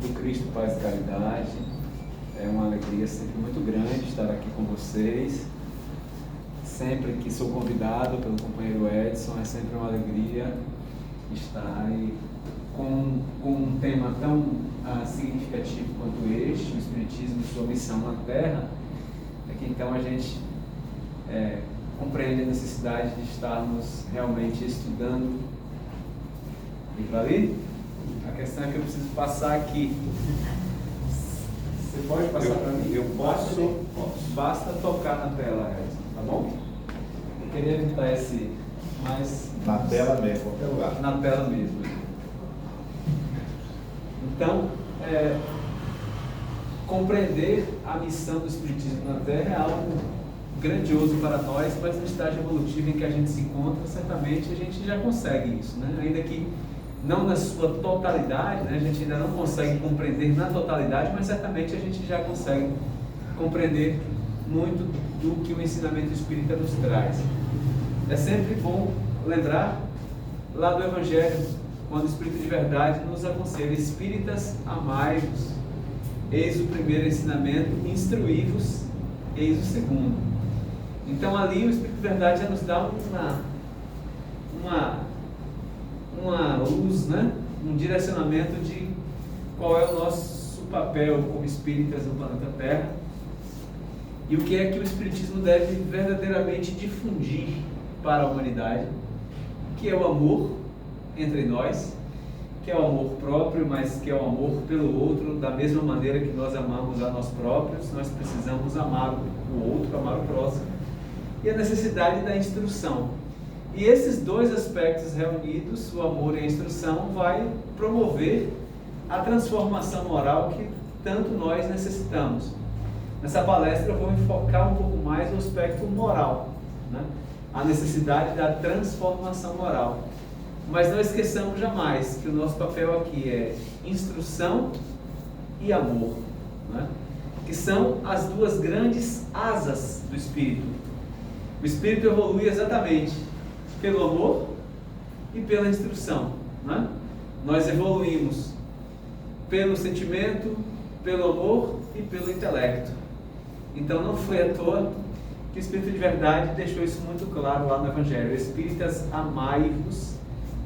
do Cristo Paz e Caridade. É uma alegria sempre muito grande estar aqui com vocês. Sempre que sou convidado pelo companheiro Edson, é sempre uma alegria estar aí com um tema tão significativo quanto este, o Espiritismo e sua missão na Terra. É que então a gente compreende a necessidade de estarmos realmente estudando. E para ali, a questão é que eu preciso passar aqui. Você pode passar para mim? Eu posso. Basta tocar na tela, Edson, tá bom? Eu queria evitar esse mais... Na tela mesmo, qualquer lugar. Na tela mesmo. Então, compreender a missão do Espiritismo na Terra é algo grandioso para nós, mas no estágio evolutivo em que a gente se encontra, certamente a gente já consegue isso, né? Ainda que não na sua totalidade, né? A gente ainda não consegue compreender na totalidade, mas certamente a gente já consegue compreender muito do que o ensinamento espírita nos traz. É sempre bom lembrar lá do Evangelho, quando o Espírito de Verdade nos aconselha: espíritas, amai-vos, eis o primeiro ensinamento, instruí-vos, eis o segundo. Então ali o Espírito de Verdade já nos dá uma luz, né? Um direcionamento de qual é o nosso papel como espíritas no planeta Terra e o que é que o Espiritismo deve verdadeiramente difundir para a humanidade, que é o amor entre nós, que é o amor próprio, mas que é o amor pelo outro. Da mesma maneira que nós amamos a nós próprios, nós precisamos amar o outro, amar o próximo, e a necessidade da instrução. E esses dois aspectos reunidos, o amor e a instrução, vai promover a transformação moral que tanto nós necessitamos. Nessa palestra eu vou enfocar um pouco mais no aspecto moral, né? A necessidade da transformação moral. Mas não esqueçamos jamais que o nosso papel aqui é instrução e amor, né? Que são as duas grandes asas do Espírito. O Espírito evolui exatamente pelo amor e pela instrução, né? Nós evoluímos pelo sentimento, pelo amor e pelo intelecto. Então não foi à toa que o Espírito de Verdade deixou isso muito claro lá no Evangelho: espíritas, amai-vos,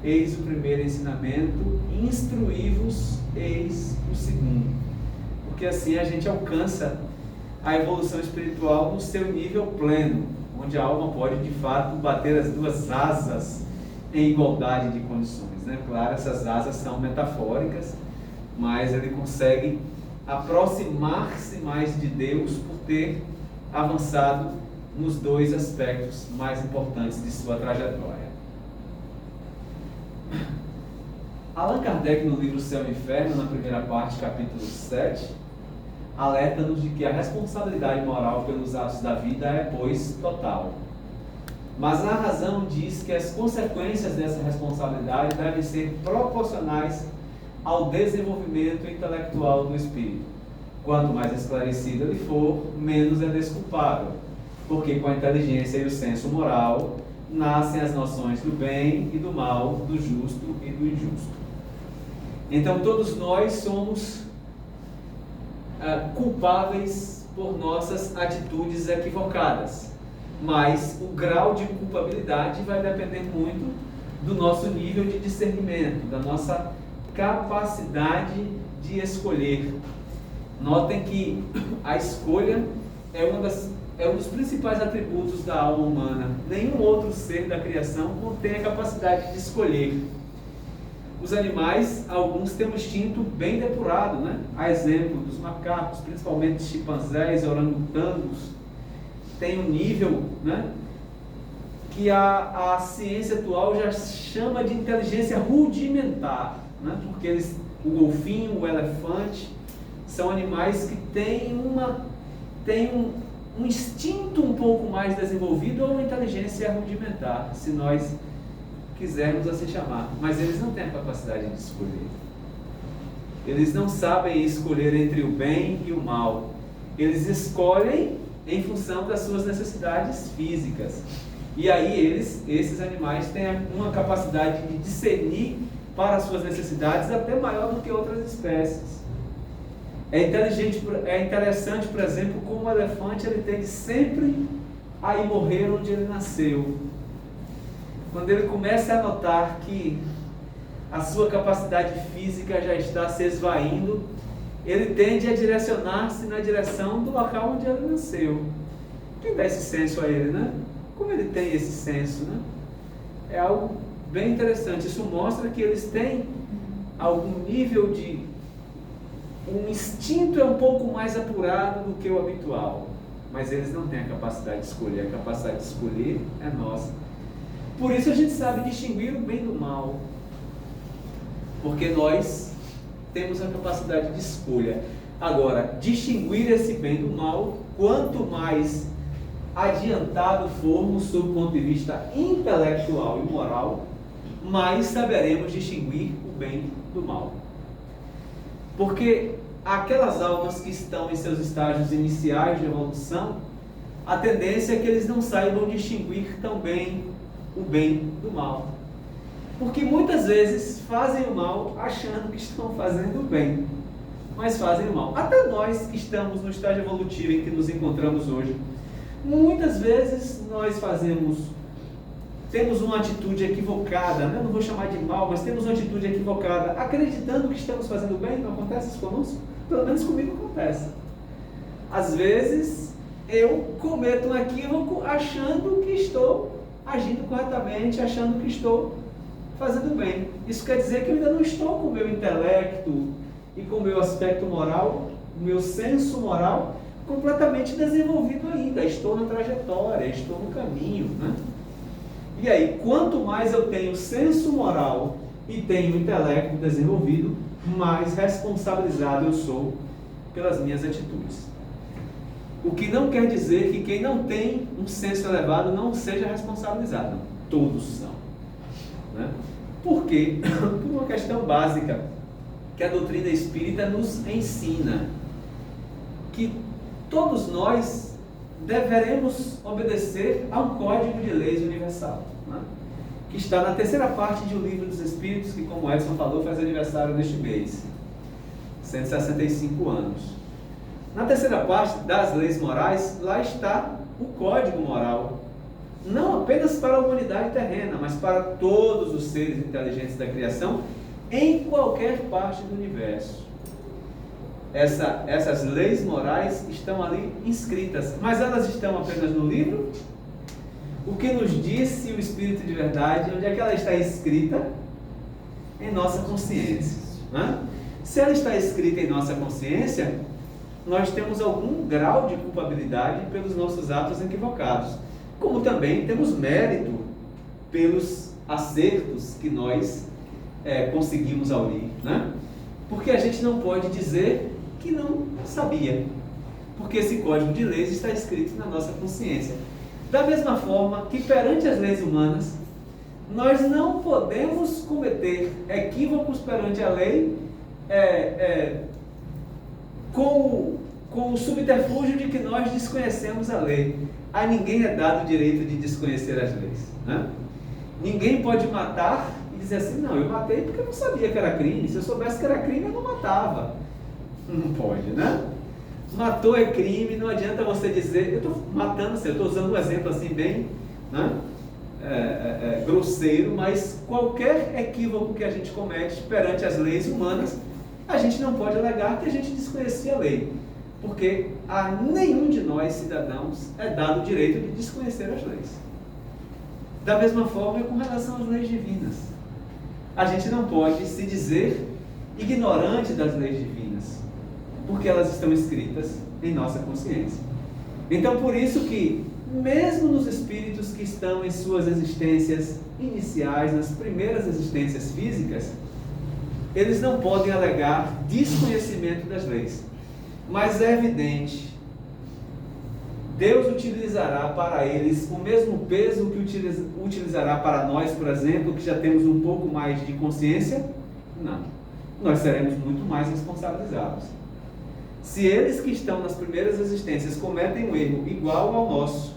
eis o primeiro ensinamento, instruí-vos, eis o segundo. Porque assim a gente alcança a evolução espiritual no seu nível pleno, onde a alma pode de fato bater as duas asas em igualdade de condições, né? Claro, essas asas são metafóricas, mas ele consegue aproximar-se mais de Deus por ter avançado nos dois aspectos mais importantes de sua trajetória. Allan Kardec, no livro Céu e Inferno, na primeira parte, capítulo 7, alerta-nos de que a responsabilidade moral pelos atos da vida é, pois, total. Mas a razão diz que as consequências dessa responsabilidade devem ser proporcionais ao desenvolvimento intelectual do espírito. Quanto mais esclarecido ele for, menos é desculpável, porque com a inteligência e o senso moral nascem as noções do bem e do mal, do justo e do injusto. Então todos nós somos culpáveis por nossas atitudes equivocadas, mas o grau de culpabilidade vai depender muito do nosso nível de discernimento, da nossa capacidade de escolher. Notem que a escolha é um dos principais atributos da alma humana. Nenhum outro ser da criação tem a capacidade de escolher. Os animais, alguns têm um instinto bem depurado, né? A exemplo dos macacos, principalmente chimpanzés, orangotangos, tem um nível, né, que a ciência atual já chama de inteligência rudimentar, né? Porque o golfinho, o elefante, são animais que têm um instinto um pouco mais desenvolvido ou uma inteligência rudimentar, se nós quisermos assim chamar, mas eles não têm a capacidade de escolher. Eles não sabem escolher entre o bem e o mal. Eles escolhem em função das suas necessidades físicas. E aí esses animais têm uma capacidade de discernir para as suas necessidades até maior do que outras espécies. É interessante, por exemplo, como o elefante ele tende sempre a ir morrer onde ele nasceu. Quando ele começa a notar que a sua capacidade física já está se esvaindo, ele tende a direcionar-se na direção do local onde ele nasceu. Quem dá esse senso a ele, né? Como ele tem esse senso, né? É algo bem interessante. Isso mostra que eles têm algum nível de... Um instinto é um pouco mais apurado do que o habitual, mas eles não têm a capacidade de escolher. A capacidade de escolher é nossa. Por isso a gente sabe distinguir o bem do mal, porque nós temos a capacidade de escolha. Agora, distinguir esse bem do mal, quanto mais adiantado formos sob o ponto de vista intelectual e moral, mais saberemos distinguir o bem do mal. Porque aquelas almas que estão em seus estágios iniciais de evolução, a tendência é que eles não saibam distinguir tão bem o bem do mal. Porque muitas vezes fazem o mal achando que estão fazendo o bem, mas fazem o mal. Até nós que estamos no estágio evolutivo em que nos encontramos hoje, muitas vezes nós temos uma atitude equivocada, né? Não vou chamar de mal, mas temos uma atitude equivocada, acreditando que estamos fazendo bem. Não acontece isso conosco? Pelo menos comigo acontece. Às vezes eu cometo um equívoco achando que estou agindo corretamente, achando que estou fazendo bem. Isso quer dizer que eu ainda não estou com o meu intelecto e com o meu aspecto moral, o meu senso moral completamente desenvolvido ainda. Estou na trajetória, estou no caminho, né? E aí, quanto mais eu tenho senso moral e tenho intelecto desenvolvido, mais responsabilizado eu sou pelas minhas atitudes. O que não quer dizer que quem não tem um senso elevado não seja responsabilizado. Não. Todos são. Né? Por quê? Por uma questão básica que a doutrina espírita nos ensina. Que todos nós deveremos obedecer a um código de leis universal, né? Que está na terceira parte de O Livro dos Espíritos, que, como o Edson falou, faz aniversário neste mês, 165 anos. Na terceira parte das leis morais, lá está o código moral, não apenas para a humanidade terrena, mas para todos os seres inteligentes da criação, em qualquer parte do universo. Essas leis morais estão ali inscritas, mas elas estão apenas no livro? O que nos disse o Espírito de Verdade, onde é que ela está escrita? Em nossa consciência, né? Se ela está escrita em nossa consciência, nós temos algum grau de culpabilidade pelos nossos atos equivocados, como também temos mérito pelos acertos que nós conseguimos aurir, né? Porque a gente não pode dizer que não sabia, porque esse código de leis está escrito na nossa consciência. Da mesma forma que perante as leis humanas, nós não podemos cometer equívocos perante a lei com o subterfúgio de que nós desconhecemos a lei. A ninguém é dado o direito de desconhecer as leis, né? Ninguém pode matar e dizer assim, não, eu matei porque eu não sabia que era crime. Se eu soubesse que era crime, eu não matava. Não pode, né? Matou é crime, não adianta você dizer, eu estou matando, eu estou usando um exemplo assim bem, né? Grosseiro, mas qualquer equívoco que a gente comete perante as leis humanas, a gente não pode alegar que a gente desconhecia a lei, porque a nenhum de nós, cidadãos, é dado o direito de desconhecer as leis. Da mesma forma é com relação às leis divinas. A gente não pode se dizer ignorante das leis divinas, porque elas estão escritas em nossa consciência. Então, por isso que, mesmo nos espíritos que estão em suas existências iniciais, nas primeiras existências físicas, eles não podem alegar desconhecimento das leis. Mas é evidente, Deus utilizará para eles o mesmo peso que utilizará para nós, por exemplo, que já temos um pouco mais de consciência? Não. Nós seremos muito mais responsabilizados. Se eles que estão nas primeiras existências cometem um erro igual ao nosso,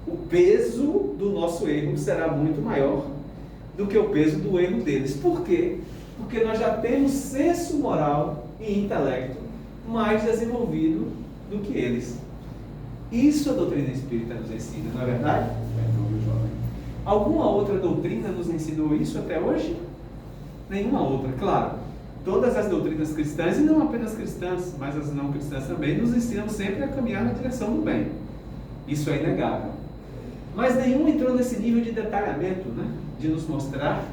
o peso do nosso erro será muito maior do que o peso do erro deles. Por quê? Porque nós já temos senso moral e intelecto mais desenvolvido do que eles. Isso a doutrina espírita nos ensina, não é verdade? Alguma outra doutrina nos ensinou isso até hoje? Nenhuma outra, claro. Todas as doutrinas cristãs, e não apenas cristãs, mas as não cristãs também, nos ensinam sempre a caminhar na direção do bem. Isso é inegável. Mas nenhum entrou nesse nível de detalhamento, né? De nos mostrar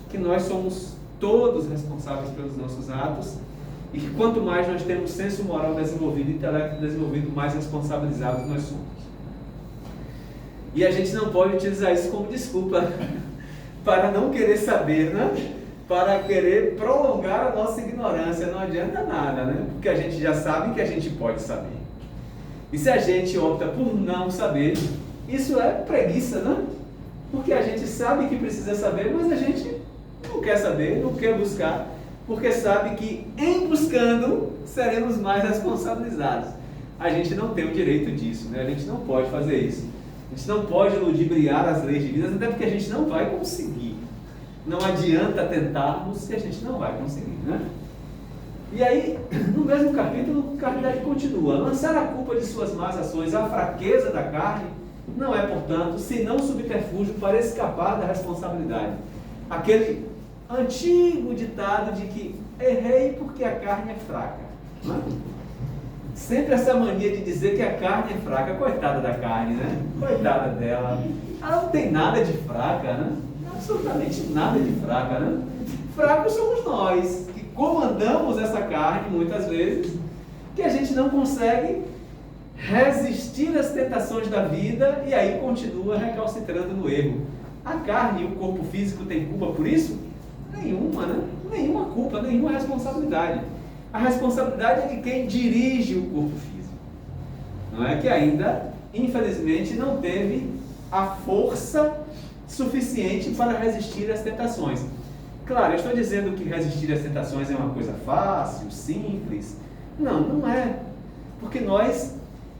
que nós somos todos responsáveis pelos nossos atos e que quanto mais nós temos senso moral desenvolvido, intelecto desenvolvido, mais responsabilizados nós somos. E a gente não pode utilizar isso como desculpa para não querer saber, né? Para querer prolongar a nossa ignorância. Não adianta nada, né? Porque a gente já sabe que a gente pode saber. E se a gente opta por não saber, isso é preguiça, né? Porque a gente sabe que precisa saber, mas a gente não quer saber, não quer buscar, porque sabe que em buscando seremos mais responsabilizados. A gente não tem o direito disso, né? A gente não pode fazer isso. A gente não pode ludibriar as leis divinas, até porque a gente não vai conseguir. Não adianta tentarmos se a gente não vai conseguir, né? E aí, no mesmo capítulo, Kardec continua: lançar a culpa de suas más ações à fraqueza da carne não é, portanto, senão subterfúgio para escapar da responsabilidade. Aquele antigo ditado de que errei porque a carne é fraca, né? Sempre essa mania de dizer que a carne é fraca. Coitada da carne, né? Coitada dela. Ela não tem nada de fraca, né? Absolutamente nada de fraca, né? Fracos somos nós, que comandamos essa carne muitas vezes, que a gente não consegue resistir às tentações da vida e aí continua recalcitrando no erro. A carne e o corpo físico têm culpa por isso? Nenhuma, né? Nenhuma culpa, nenhuma responsabilidade. A responsabilidade é de quem dirige o corpo físico, não é? Que ainda, infelizmente, não teve a força suficiente para resistir às tentações. Claro, eu estou dizendo que resistir às tentações é uma coisa fácil, simples. Não, não é. Porque nós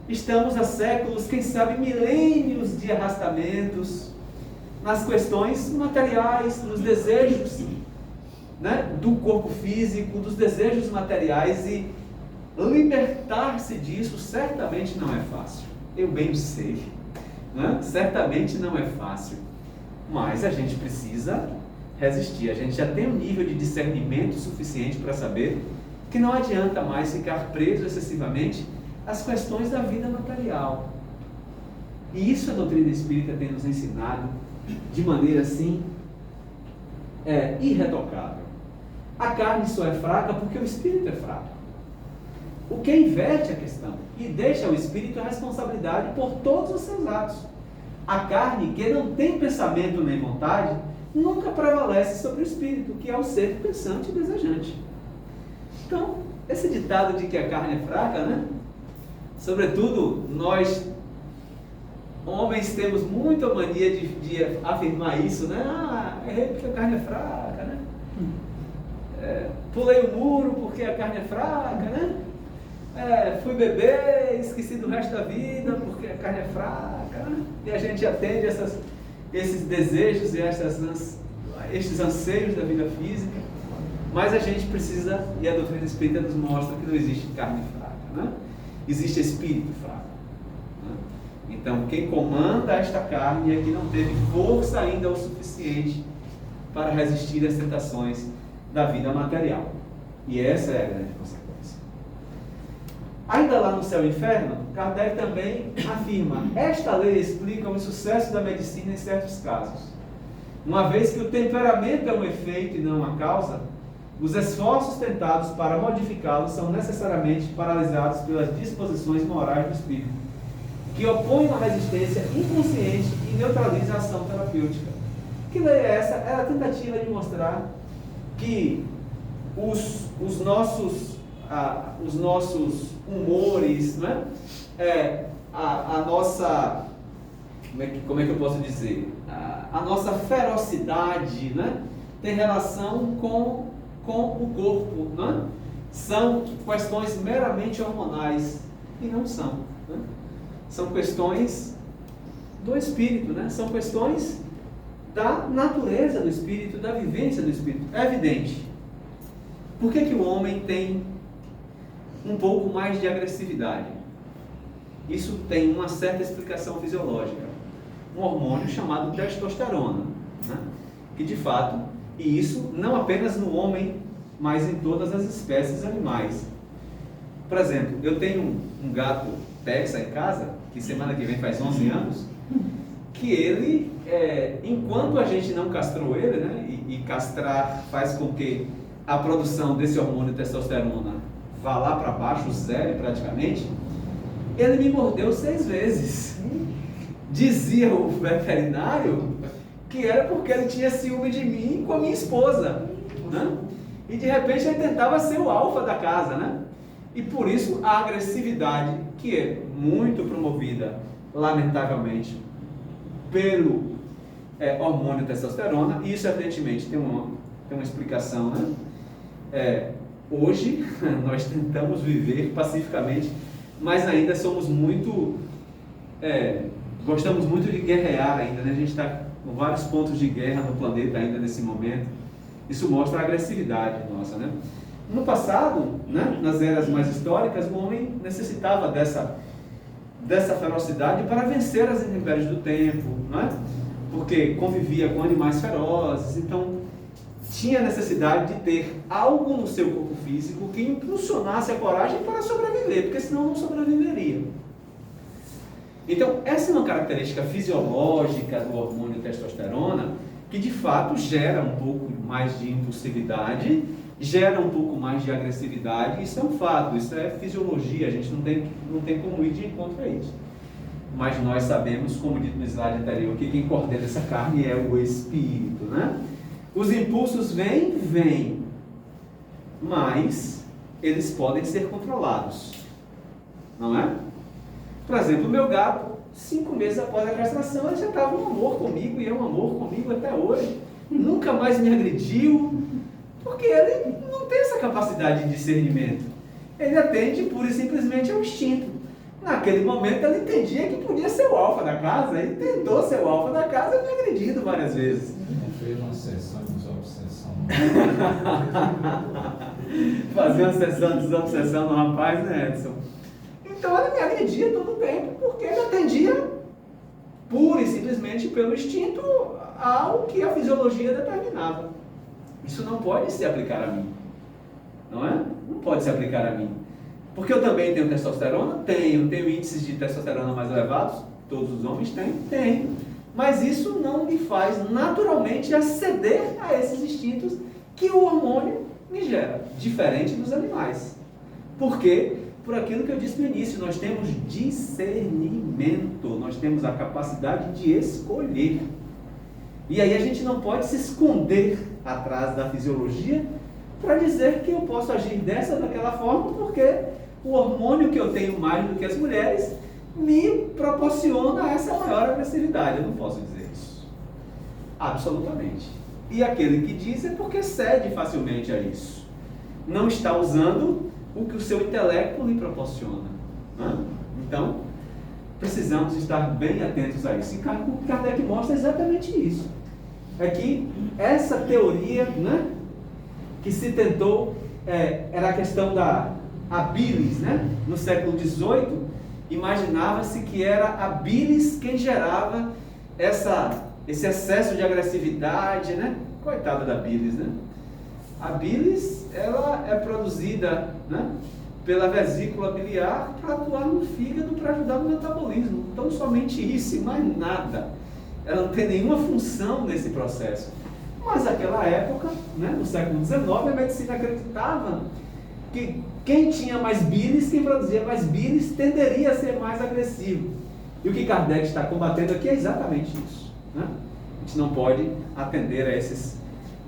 estamos há séculos, quem sabe milênios de arrastamentos nas questões materiais, nos desejos, né, do corpo físico, dos desejos materiais, e libertar-se disso certamente não é fácil. Eu bem sei, né? Certamente não é fácil, mas a gente precisa resistir. A gente já tem um nível de discernimento suficiente para saber que não adianta mais ficar preso excessivamente às questões da vida material. E isso a doutrina espírita tem nos ensinado de maneira assim irretocável. A carne só é fraca porque o espírito é fraco. O que inverte a questão e deixa ao espírito a responsabilidade por todos os seus atos. A carne, que não tem pensamento nem vontade, nunca prevalece sobre o espírito, que é o ser pensante e desejante. Então, esse ditado de que a carne é fraca, né? Sobretudo nós homens temos muita mania de afirmar isso, né? Ah, errei porque a carne é fraca, né? Pulei o muro porque a carne é fraca, né? Fui beber, esqueci do resto da vida porque a carne é fraca, né? E a gente atende esses desejos e estes anseios da vida física, mas a gente precisa, e a doutrina espírita nos mostra que não existe carne fraca, né? Existe espírito fraco, né? Então, quem comanda esta carne é que não teve força ainda o suficiente para resistir às tentações da vida material. E essa é a grande consequência. Ainda lá no Céu e Inferno, Kardec também afirma: esta lei explica o insucesso da medicina em certos casos. Uma vez que o temperamento é um efeito e não uma causa, os esforços tentados para modificá-lo são necessariamente paralisados pelas disposições morais do espírito, que opõem uma resistência inconsciente e neutraliza a ação terapêutica. Que lei é essa? É a tentativa de mostrar que os nossos humores, né? A nossa, como é que eu posso dizer? A nossa ferocidade, né? Tem relação com o corpo, né? São questões meramente hormonais, e não são, né? São questões do espírito, né? São questões da natureza do espírito, da vivência do espírito. É evidente. Por que o homem tem um pouco mais de agressividade. Isso tem uma certa explicação fisiológica. Um hormônio chamado testosterona, né? Que de fato, e isso não apenas no homem, mas em todas as espécies animais. Por exemplo, eu tenho um gato persa em casa, que semana que vem faz 11 anos, que ele, enquanto a gente não castrou ele, né, e castrar faz com que a produção desse hormônio testosterona vá lá para baixo, zero praticamente, ele me mordeu 6 vezes. Dizia o veterinário que era porque ele tinha ciúme de mim com a minha esposa, né? E de repente ele tentava ser o alfa da casa, né? E por isso a agressividade, que é muito promovida, lamentavelmente, pelo hormônio testosterona, e isso evidentemente tem uma explicação, né? Hoje nós tentamos viver pacificamente, mas ainda somos muito, gostamos muito de guerrear ainda, né? A gente está com vários pontos de guerra no planeta ainda nesse momento. Isso mostra a agressividade nossa, né? No passado, né, nas eras mais históricas, o homem necessitava dessa ferocidade para vencer as intempéries do tempo, não é? Porque convivia com animais ferozes, então tinha necessidade de ter algo no seu corpo físico que impulsionasse a coragem para sobreviver, porque senão não sobreviveria. Então, essa é uma característica fisiológica do hormônio testosterona que de fato gera um pouco mais de impulsividade, gera um pouco mais de agressividade. Isso é um fato, isso é fisiologia, a gente não tem como ir de encontro a isso. Mas nós sabemos, como dito no slide anterior, que quem coordena essa carne é o espírito, né? Os impulsos vêm, mas eles podem ser controlados, não é? Por exemplo, o meu gato, 5 meses após a castração, ele já estava um amor comigo, e é um amor comigo até hoje. Nunca mais me agrediu, porque ele não tem essa capacidade de discernimento. Ele atende pura e simplesmente ao instinto. Naquele momento ele entendia que podia ser o alfa da casa, ele tentou ser o alfa da casa e me agredido várias vezes. Não fez uma sessão de desobsessão. Fazer uma sessão de desobsessão no rapaz, né, Edson? Então ele me agredia todo o tempo, porque ele atendia pura e simplesmente pelo instinto ao que a fisiologia determinava. Isso não pode se aplicar a mim, não é? Não pode se aplicar a mim. Porque eu também tenho testosterona? Tenho índices de testosterona mais elevados? Todos os homens têm? Tenho. Mas isso não me faz naturalmente aceder a esses instintos que o hormônio me gera, diferente dos animais. Por quê? Por aquilo que eu disse no início, nós temos discernimento, nós temos a capacidade de escolher. E aí a gente não pode se esconder atrás da fisiologia para dizer que eu posso agir dessa ou daquela forma, porque o hormônio que eu tenho mais do que as mulheres me proporciona essa maior agressividade. Eu não posso dizer isso. Absolutamente. E aquele que diz é porque cede facilmente a isso. Não está usando o que o seu intelecto lhe proporciona, né? Então, precisamos estar bem atentos a isso. E Kardec mostra exatamente isso. É que essa teoria, né, que se tentou, era a questão da bilis, né? No século XVIII, imaginava-se que era a bilis quem gerava esse excesso de agressividade, né? Coitada da bilis, né? A bilis, ela é produzida, né, pela vesícula biliar para atuar no fígado, para ajudar no metabolismo. Então, somente isso e mais nada. Ela não tem nenhuma função nesse processo. Mas naquela época, né, no século XIX, a medicina acreditava que quem tinha mais bilis, quem produzia mais bilis, tenderia a ser mais agressivo. E o que Kardec está combatendo aqui é exatamente isso, né? A gente não pode atender a esses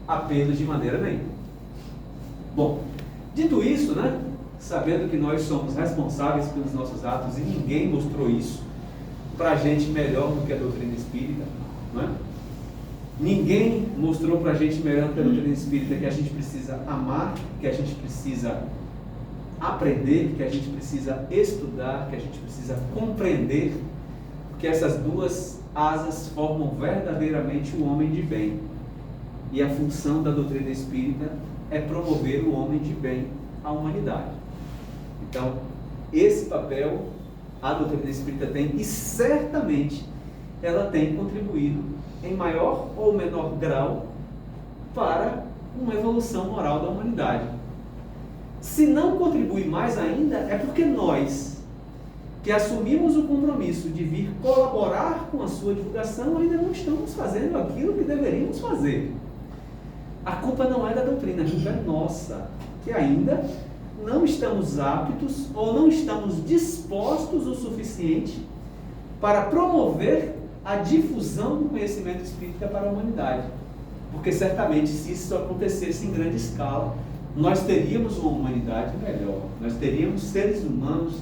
apelos de maneira nenhuma. Bom, dito isso, né, sabendo que nós somos responsáveis pelos nossos atos e ninguém mostrou isso para a gente melhor do que a doutrina espírita, não é? Ninguém mostrou para a gente melhor do que a doutrina espírita que a gente precisa amar, que a gente precisa aprender, que a gente precisa estudar, que a gente precisa compreender, que essas duas asas formam verdadeiramente o homem de bem. E a função da doutrina espírita é promover o homem de bem à humanidade. Então, esse papel a doutrina espírita tem, e certamente ela tem contribuído em maior ou menor grau para uma evolução moral da humanidade. Se não contribui mais ainda, é porque nós, que assumimos o compromisso de vir colaborar com a sua divulgação, ainda não estamos fazendo aquilo que deveríamos fazer. A culpa não é da doutrina, a culpa é nossa, que ainda não estamos aptos ou não estamos dispostos o suficiente para promover a difusão do conhecimento espírita para a humanidade. Porque certamente, se isso acontecesse em grande escala, nós teríamos uma humanidade melhor, nós teríamos seres humanos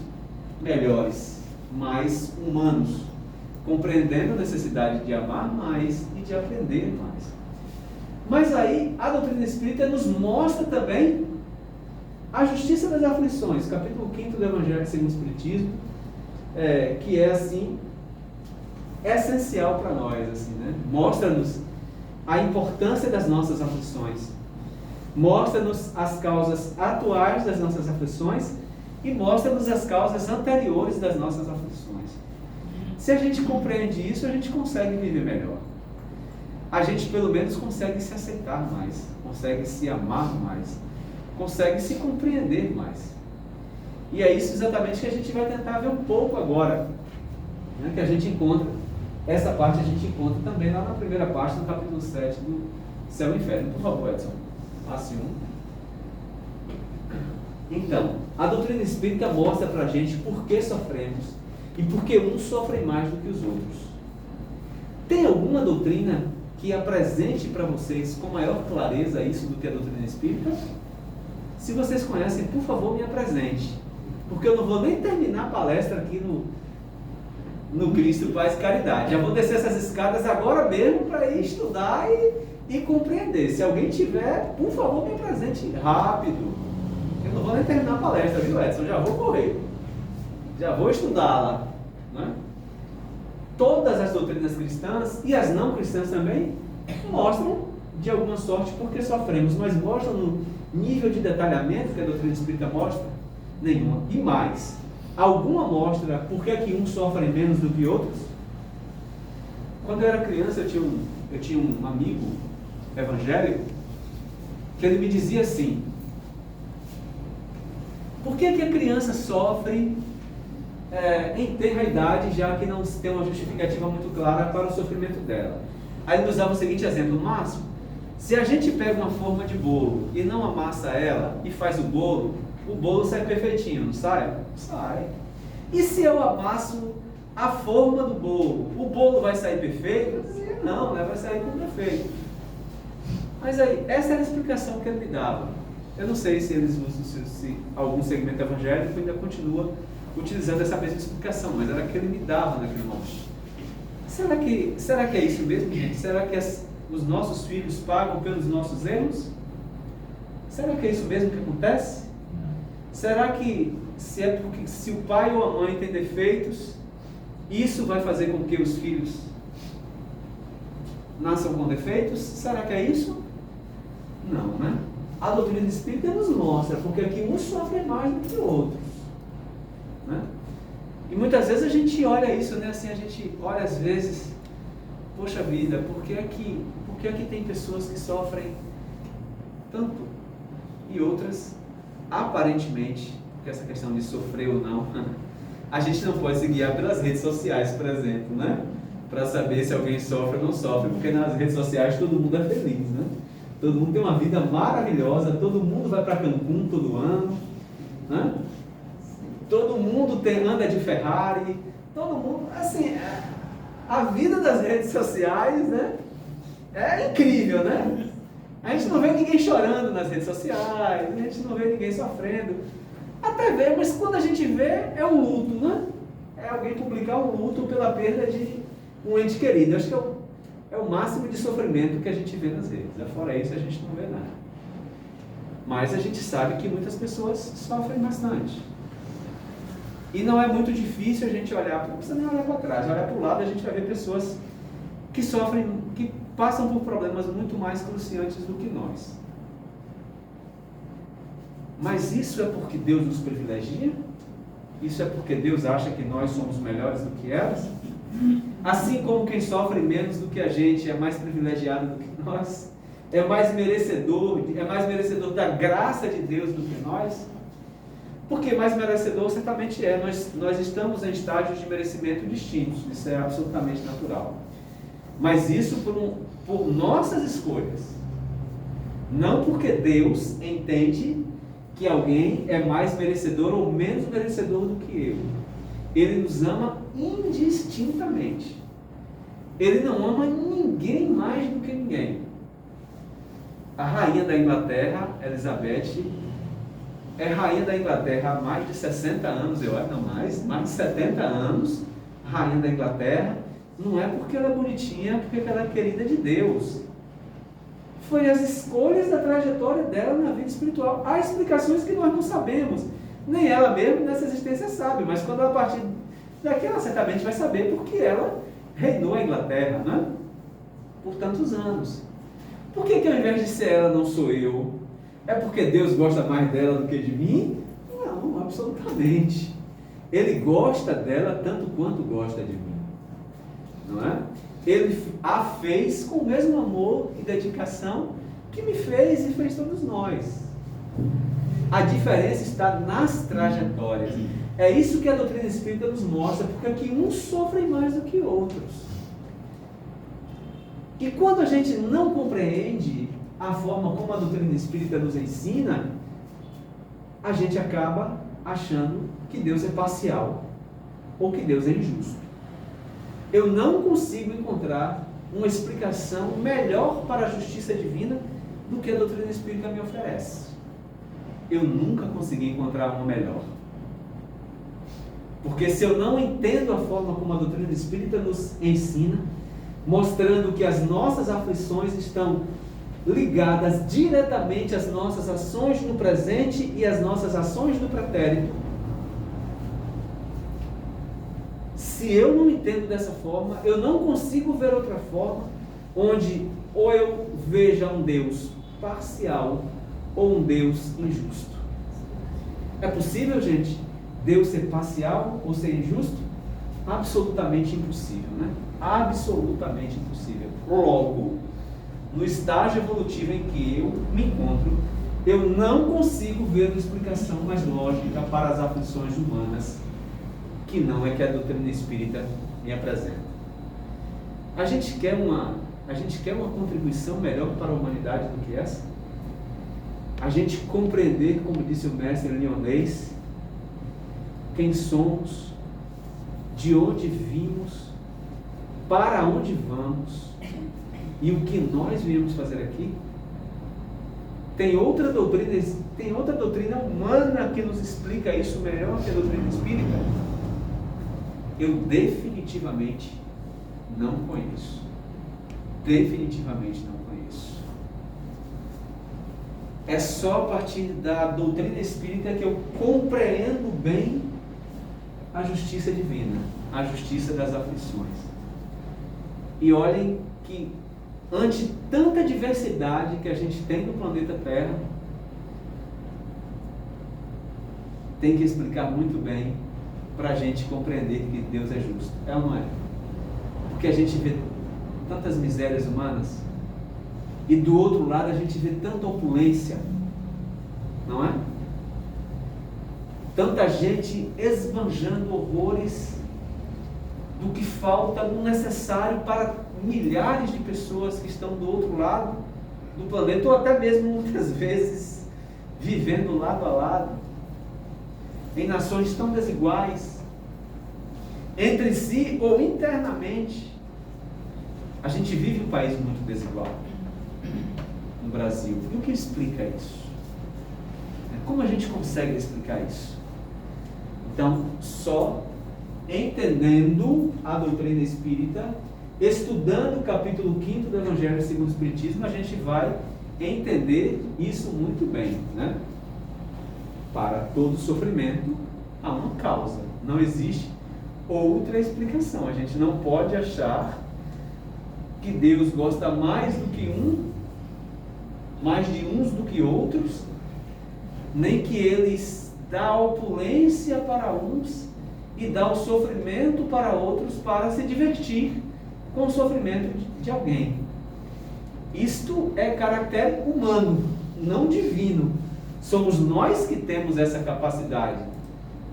melhores, mais humanos, compreendendo a necessidade de amar mais e de aprender mais. Mas aí a doutrina espírita nos mostra também a justiça das aflições, capítulo 5 do Evangelho segundo o Espiritismo, que é assim essencial para nós, assim, né? Mostra-nos a importância das nossas aflições, mostra-nos as causas atuais das nossas aflições e mostra-nos as causas anteriores das nossas aflições. Se a gente compreende isso, a gente consegue viver melhor. A gente pelo menos consegue se aceitar mais, consegue se amar mais, consegue se compreender mais. E é isso exatamente que a gente vai tentar ver um pouco agora, né? Que a gente encontra, essa parte a gente encontra também lá na primeira parte do capítulo 7 do Céu e Inferno. Por favor, Edson, passe um. Então, a doutrina espírita mostra pra gente por que sofremos e por que uns sofrem mais do que os outros. Tem alguma doutrina que apresente para vocês com maior clareza isso do que a doutrina espírita? Se vocês conhecem, por favor, me apresente. Porque eu não vou nem terminar a palestra aqui no Cristo, Paz e Caridade. Já vou descer essas escadas agora mesmo para ir estudar e compreender. Se alguém tiver, por favor, me apresente rápido. Eu não vou nem terminar a palestra, viu, Edson? Já vou correr. Já vou estudá-la. Né? Todas as doutrinas cristãs e as não cristãs também mostram, de alguma sorte, porque sofremos, mas mostram no nível de detalhamento que a doutrina espírita mostra? Nenhuma. E mais, alguma mostra por que uns sofrem menos do que outros? Quando eu era criança, eu tinha um amigo evangélico que ele me dizia assim: por que a criança sofre em tenra idade, já que não tem uma justificativa muito clara para o sofrimento dela? Aí ele nos dava o seguinte exemplo: Márcio, se a gente pega uma forma de bolo e não amassa ela e faz o bolo sai perfeitinho, não sai? Sai. E se eu amasso a forma do bolo, o bolo vai sair perfeito? Não, né? Vai sair com defeito. Mas aí, essa era a explicação que ele me dava. Eu não sei se algum segmento evangélico ainda continua utilizando essa mesma explicação, mas era a que ele me dava naquele momento. Será que é isso mesmo, gente? Será que os nossos filhos pagam pelos nossos erros? Será que é isso mesmo que acontece? Será que se o pai ou a mãe tem defeitos, isso vai fazer com que os filhos nasçam com defeitos? Será que é isso? Não, né? A doutrina espírita nos mostra porque aqui uns sofrem mais do que outros, né? E muitas vezes a gente olha isso, né? Assim, a gente olha às vezes, poxa vida, por que aqui tem pessoas que sofrem tanto e outras aparentemente, porque essa questão de sofrer ou não, a gente não pode se guiar pelas redes sociais, por exemplo, né? Para saber se alguém sofre ou não sofre, porque nas redes sociais todo mundo é feliz, né? Todo mundo tem uma vida maravilhosa, todo mundo vai para Cancún todo ano, né? Todo mundo anda de Ferrari, todo mundo, assim, a vida das redes sociais, né? É incrível, né? A gente não vê ninguém chorando nas redes sociais, a gente não vê ninguém sofrendo. Até vê, mas quando a gente vê, é um luto, né? É alguém publicar um luto pela perda de um ente querido. Eu acho que é o máximo de sofrimento que a gente vê nas redes. Fora isso, a gente não vê nada. Mas a gente sabe que muitas pessoas sofrem bastante. E não é muito difícil a gente olhar, não precisa nem olhar para trás, olhar para o lado, a gente vai ver pessoas que sofrem, que passam por problemas muito mais cruciantes do que nós. Mas isso é porque Deus nos privilegia? Isso é porque Deus acha que nós somos melhores do que elas? Assim como quem sofre menos do que a gente é mais privilegiado do que nós, é mais merecedor da graça de Deus do que nós? Porque mais merecedor certamente é. Nós estamos em estágios de merecimento distintos, isso é absolutamente natural. Mas isso por nossas escolhas. Não porque Deus entende que alguém é mais merecedor ou menos merecedor do que eu. Ele nos ama indistintamente. Ele não ama ninguém mais do que ninguém. A rainha da Inglaterra, Elizabeth, é rainha da Inglaterra há mais de 60 anos, eu acho, não mais de 70 anos, rainha da Inglaterra. Não é porque ela é bonitinha, é porque ela é querida de Deus. Foi as escolhas da trajetória dela na vida espiritual. Há explicações que nós não sabemos. Nem ela mesma nessa existência sabe, mas quando ela partir daqui, ela certamente vai saber porque ela reinou a Inglaterra, né? Por tantos anos. Por que ao invés de ser ela, não sou eu? É porque Deus gosta mais dela do que de mim? Não, absolutamente. Ele gosta dela tanto quanto gosta de mim. Não é? Ele a fez com o mesmo amor e dedicação que me fez e fez todos nós. A diferença está nas trajetórias. É isso que a doutrina espírita nos mostra, porque aqui uns sofrem mais do que outros. E quando a gente não compreende a forma como a doutrina espírita nos ensina, a gente acaba achando que Deus é parcial ou que Deus é injusto. Eu não consigo encontrar uma explicação melhor para a justiça divina do que a doutrina espírita me oferece. Eu nunca consegui encontrar uma melhor. Porque se eu não entendo a forma como a doutrina espírita nos ensina, mostrando que as nossas aflições estão ligadas diretamente às nossas ações no presente e às nossas ações no pretérito, se eu não entendo dessa forma, eu não consigo ver outra forma, onde ou eu veja um Deus parcial ou um Deus injusto. É possível, gente, Deus ser parcial ou ser injusto? Absolutamente impossível, né? Absolutamente impossível. Logo, no estágio evolutivo em que eu me encontro, eu não consigo ver uma explicação mais lógica para as aflições humanas, que não é que a doutrina espírita me apresenta. A gente quer uma contribuição melhor para a humanidade do que essa? A gente compreender, como disse o mestre leonês, quem somos, de onde vimos, para onde vamos e o que nós viemos fazer aqui? Tem outra doutrina humana que nos explica isso melhor que a doutrina espírita? Eu definitivamente não conheço. Definitivamente não conheço. É só a partir da doutrina espírita que eu compreendo bem a justiça divina, a justiça das aflições. E olhem que, ante tanta diversidade que a gente tem no planeta Terra, tem que explicar muito bem para a gente compreender que Deus é justo. É ou não é? Porque a gente vê tantas misérias humanas e do outro lado a gente vê tanta opulência, não é? Tanta gente esbanjando horrores do que falta no necessário para milhares de pessoas que estão do outro lado do planeta, ou até mesmo muitas vezes vivendo lado a lado, em nações tão desiguais, entre si ou internamente. A gente vive um país muito desigual no Brasil. E o que explica isso? Como a gente consegue explicar isso? Então, só entendendo a doutrina espírita, estudando o capítulo 5º do Evangelho segundo o Espiritismo, a gente vai entender isso muito bem, né? Para todo sofrimento há uma causa. Não existe outra explicação. A gente não pode achar que Deus gosta mais de uns do que outros, nem que Ele dá a opulência para uns e dá o sofrimento para outros para se divertir com o sofrimento de alguém. Isto é caráter humano, não divino. Somos nós que temos essa capacidade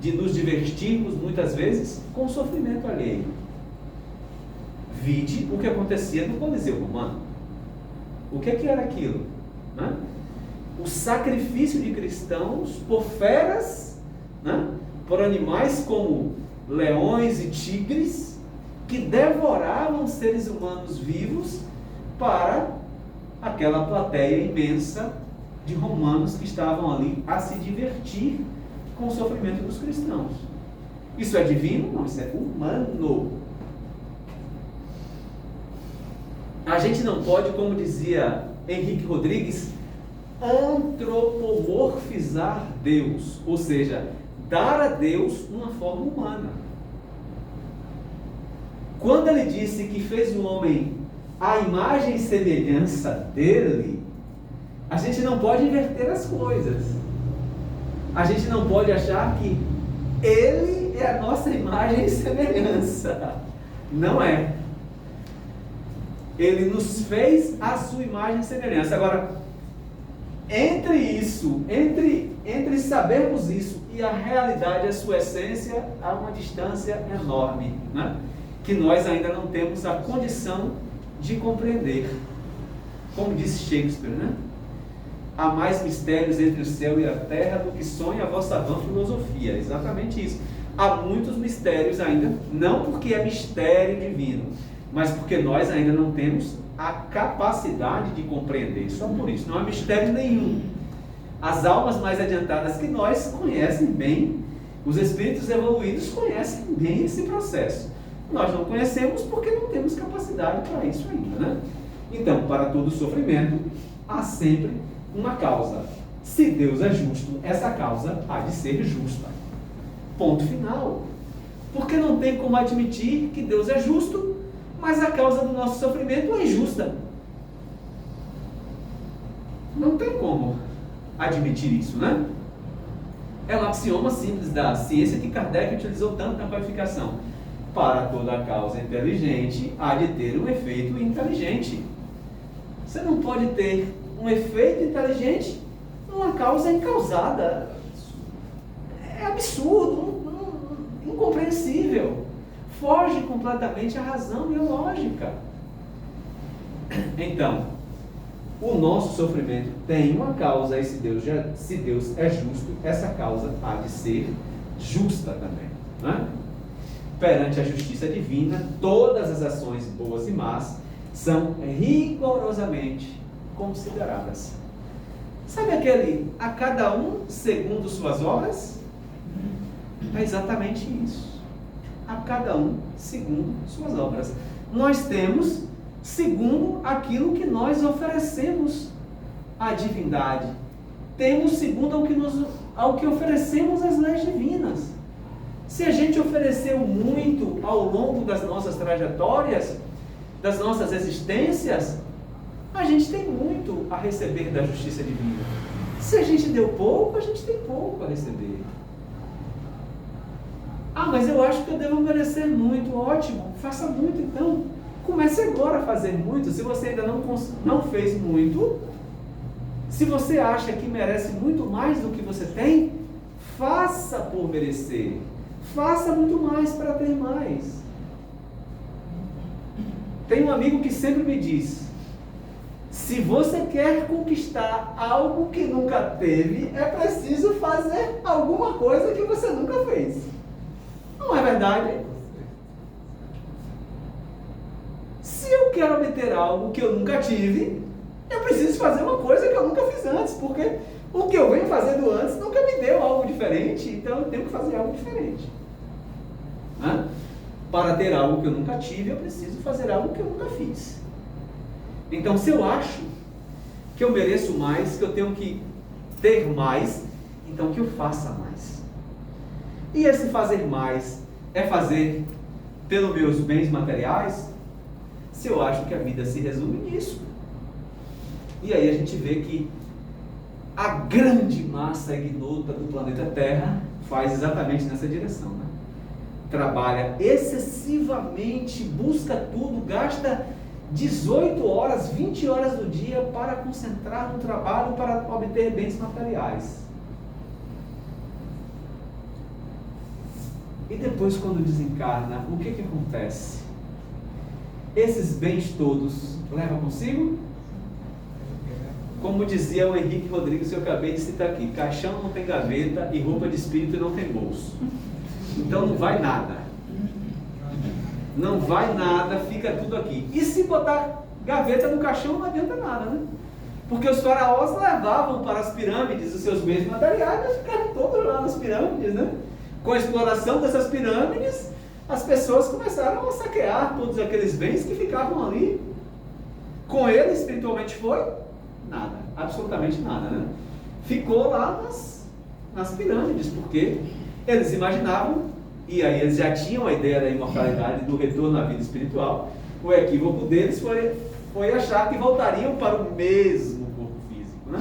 de nos divertirmos muitas vezes com o sofrimento alheio. Vide o que acontecia no Coliseu Romano. O que era aquilo? Né? O sacrifício de cristãos por feras, né? Por animais como leões e tigres, que devoravam seres humanos vivos para aquela plateia imensa de romanos que estavam ali a se divertir com o sofrimento dos cristãos. Isso é divino? Não, isso é humano. A gente não pode, como dizia Henrique Rodrigues, antropomorfizar Deus, ou seja, dar a Deus uma forma humana. Quando ele disse que fez o homem à imagem e semelhança dele, a gente não pode inverter as coisas. A gente não pode achar que ele é a nossa imagem e semelhança. Não é. Ele nos fez a sua imagem e semelhança. Agora, entre isso, entre sabermos isso e a realidade, a sua essência, há uma distância enorme, né? Que nós ainda não temos a condição de compreender. Como disse Shakespeare, né? Há mais mistérios entre o céu e a terra do que sonha a vossa vã filosofia. Exatamente isso. Há muitos mistérios ainda, não porque é mistério divino, mas porque nós ainda não temos a capacidade de compreender. Só por isso, não há mistério nenhum. As almas mais adiantadas que nós conhecem bem, os espíritos evoluídos conhecem bem esse processo. Nós não conhecemos porque não temos capacidade para isso ainda, né? Então, para todo sofrimento, há sempre uma causa. Se Deus é justo, essa causa há de ser justa. Ponto final. Porque não tem como admitir que Deus é justo, mas a causa do nosso sofrimento é injusta. Não tem como admitir isso, né? É um axioma simples da ciência que Kardec utilizou tanto na qualificação. Para toda causa inteligente, há de ter um efeito inteligente. Você não pode ter um efeito inteligente numa causa incausada. É absurdo, incompreensível. Foge completamente à razão e à lógica. Então, o nosso sofrimento tem uma causa, e se Deus é justo, essa causa há de ser justa também, né? Perante a justiça divina, todas as ações boas e más são rigorosamente consideradas. Sabe aquele, a cada um segundo suas obras? É exatamente isso. A cada um segundo suas obras. Nós temos segundo aquilo que nós oferecemos à divindade. Temos segundo ao que oferecemos às leis divinas. Se a gente ofereceu muito ao longo das nossas trajetórias, das nossas existências, a gente tem muito a receber da justiça divina. Se a gente deu pouco, a gente tem pouco a receber. Ah, mas eu acho que eu devo merecer muito. Ótimo, faça muito então. Comece agora a fazer muito. Se você ainda não fez muito, se você acha que merece muito mais do que você tem, faça por merecer. Faça muito mais para ter mais. Tem um amigo que sempre me diz: se você quer conquistar algo que nunca teve, é preciso fazer alguma coisa que você nunca fez. Não é verdade? Se eu quero obter algo que eu nunca tive, eu preciso fazer uma coisa que eu nunca fiz antes, porque o que eu venho fazendo antes nunca me deu algo diferente, então eu tenho que fazer algo diferente. Né? Para ter algo que eu nunca tive, eu preciso fazer algo que eu nunca fiz. Então, se eu acho que eu mereço mais, que eu tenho que ter mais, então que eu faça mais. E esse fazer mais é fazer pelos meus bens materiais? Se eu acho que a vida se resume nisso. E aí a gente vê que a grande massa ignota do planeta Terra faz exatamente nessa direção, né? Trabalha excessivamente, busca tudo, gasta 18 horas, 20 horas do dia para concentrar no trabalho para obter bens materiais. E depois, quando desencarna, o que acontece? Esses bens todos levam consigo? Como dizia o Henrique Rodrigues, que eu acabei de citar aqui, caixão não tem gaveta e roupa de espírito não tem bolso. Então não vai nada. Não vai nada, fica tudo aqui. E se botar gaveta no caixão não adianta nada, né? Porque os faraós levavam para as pirâmides os seus bens materiais e ficaram todos lá nas pirâmides, né? Com a exploração dessas pirâmides, as pessoas começaram a saquear todos aqueles bens que ficavam ali. Com ele, espiritualmente, foi nada, absolutamente nada, né? Ficou lá nas pirâmides, porque eles imaginavam, e aí eles já tinham a ideia da imortalidade, do retorno à vida espiritual. O equívoco deles foi achar que voltariam para o mesmo corpo físico, né?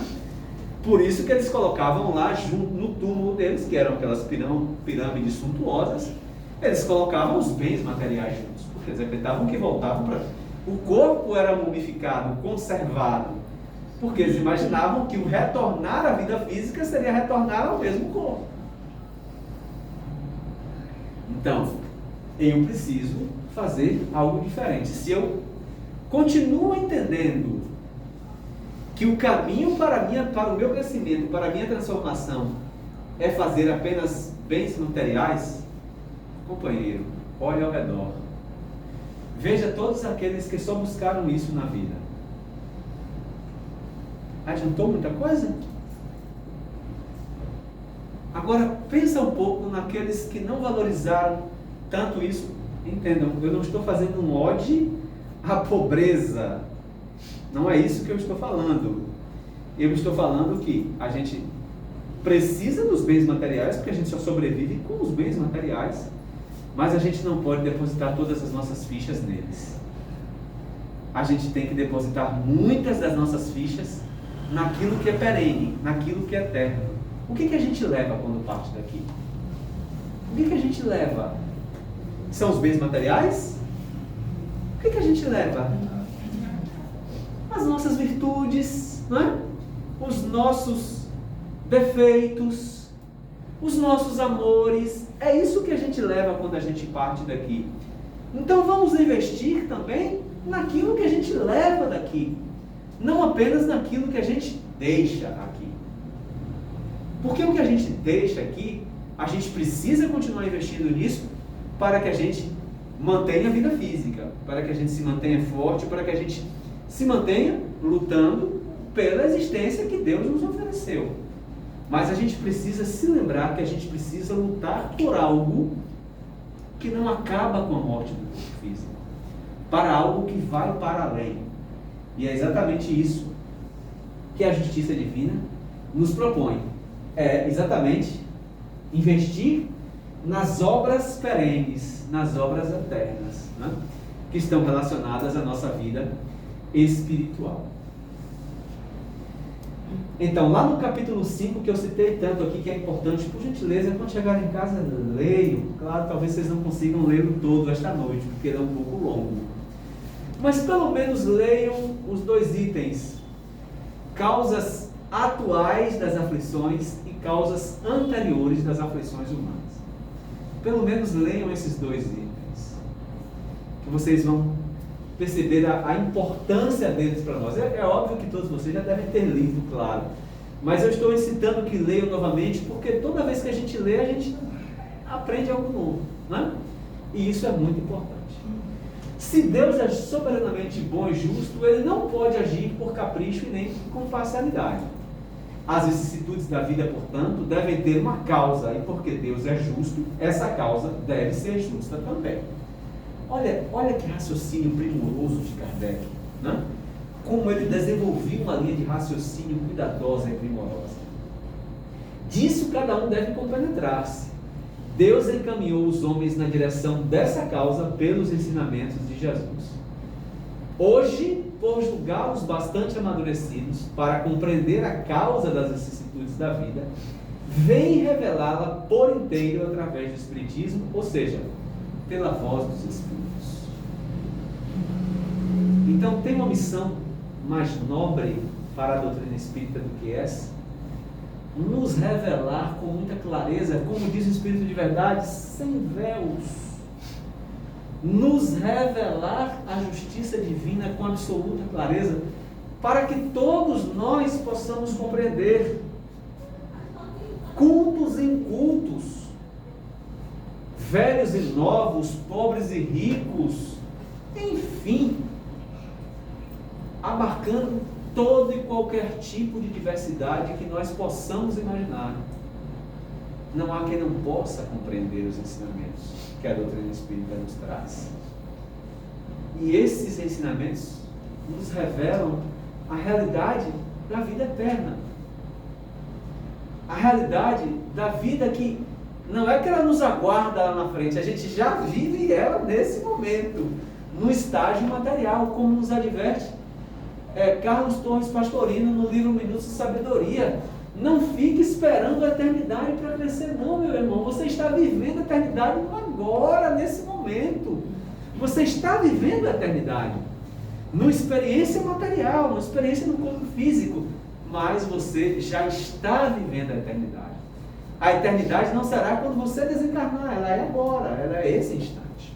Por isso que eles colocavam lá, junto no túmulo deles, que eram aquelas pirâmides suntuosas, eles colocavam os bens materiais juntos, porque eles acreditavam que voltavam para... O corpo era mumificado, conservado, porque eles imaginavam que o retornar à vida física seria retornar ao mesmo corpo. Então, eu preciso fazer algo diferente. Se eu continuo entendendo que o caminho para o meu crescimento, para a minha transformação, é fazer apenas bens materiais, companheiro, olhe ao redor. Veja todos aqueles que só buscaram isso na vida. Adiantou muita coisa? Agora, pensa um pouco naqueles que não valorizaram tanto isso. Entendam, eu não estou fazendo um ode à pobreza. Não é isso que eu estou falando. Eu estou falando que a gente precisa dos bens materiais, porque a gente só sobrevive com os bens materiais, mas a gente não pode depositar todas as nossas fichas neles. A gente tem que depositar muitas das nossas fichas naquilo que é perene, naquilo que é eterno. O que a gente leva quando parte daqui? O que a gente leva? São os bens materiais? O que a gente leva? As nossas virtudes, não é? Os nossos defeitos, os nossos amores. É isso que a gente leva quando a gente parte daqui. Então vamos investir também naquilo que a gente leva daqui, não apenas naquilo que a gente deixa aqui. Porque o que a gente deixa aqui, a gente precisa continuar investindo nisso para que a gente mantenha a vida física, para que a gente se mantenha forte, para que a gente se mantenha lutando pela existência que Deus nos ofereceu. Mas a gente precisa se lembrar que a gente precisa lutar por algo que não acaba com a morte do corpo físico, para algo que vai para além. E é exatamente isso que a justiça divina nos propõe. É exatamente investir nas obras perenes, nas obras eternas, né? Que estão relacionadas à nossa vida espiritual. Então, lá no capítulo 5, que eu citei tanto aqui, que é importante, por gentileza, quando chegarem em casa, leiam. Claro, talvez vocês não consigam ler todo esta noite, porque ele é um pouco longo. Mas pelo menos leiam os 2 itens: causas atuais das aflições e causas anteriores das aflições humanas. Pelo menos leiam esses 2 itens, que vocês vão perceber a importância deles para nós. É óbvio que todos vocês já devem ter lido, claro, mas eu estou incitando que leiam novamente, porque toda vez que a gente lê, a gente aprende algo novo, né? E isso é muito importante. Se Deus é soberanamente bom e justo, Ele não pode agir por capricho e nem com parcialidade. As vicissitudes da vida, portanto, devem ter uma causa, e porque Deus é justo, essa causa deve ser justa também. Olha que raciocínio primoroso de Kardec, né? Como ele desenvolveu uma linha de raciocínio cuidadosa e primorosa. Disso cada um deve compenetrar-se. Deus encaminhou os homens na direção dessa causa pelos ensinamentos de Jesus. Hoje por julgá-los bastante amadurecidos para compreender a causa das vicissitudes da vida, vem revelá-la por inteiro através do Espiritismo, ou seja, pela voz dos Espíritos. Então, tem uma missão mais nobre para a doutrina espírita do que essa? Nos revelar com muita clareza, como diz o Espírito de Verdade, sem véus. Nos revelar a justiça divina com absoluta clareza, para que todos nós possamos compreender, cultos e incultos, velhos e novos, pobres e ricos, enfim, abarcando todo e qualquer tipo de diversidade que nós possamos imaginar. Não há quem não possa compreender os ensinamentos que a doutrina espírita nos traz. E esses ensinamentos nos revelam a realidade da vida eterna. A realidade da vida que não é que ela nos aguarda lá na frente, a gente já vive ela nesse momento, no estágio material, como nos adverte Carlos Torres Pastorino no livro Minutos de Sabedoria. Não fique esperando a eternidade para crescer, não, meu irmão. Você está vivendo a eternidade agora, nesse momento. Você está vivendo a eternidade. Numa experiência material, numa experiência no corpo físico. Mas você já está vivendo a eternidade. A eternidade não será quando você desencarnar, ela é agora, ela é esse instante.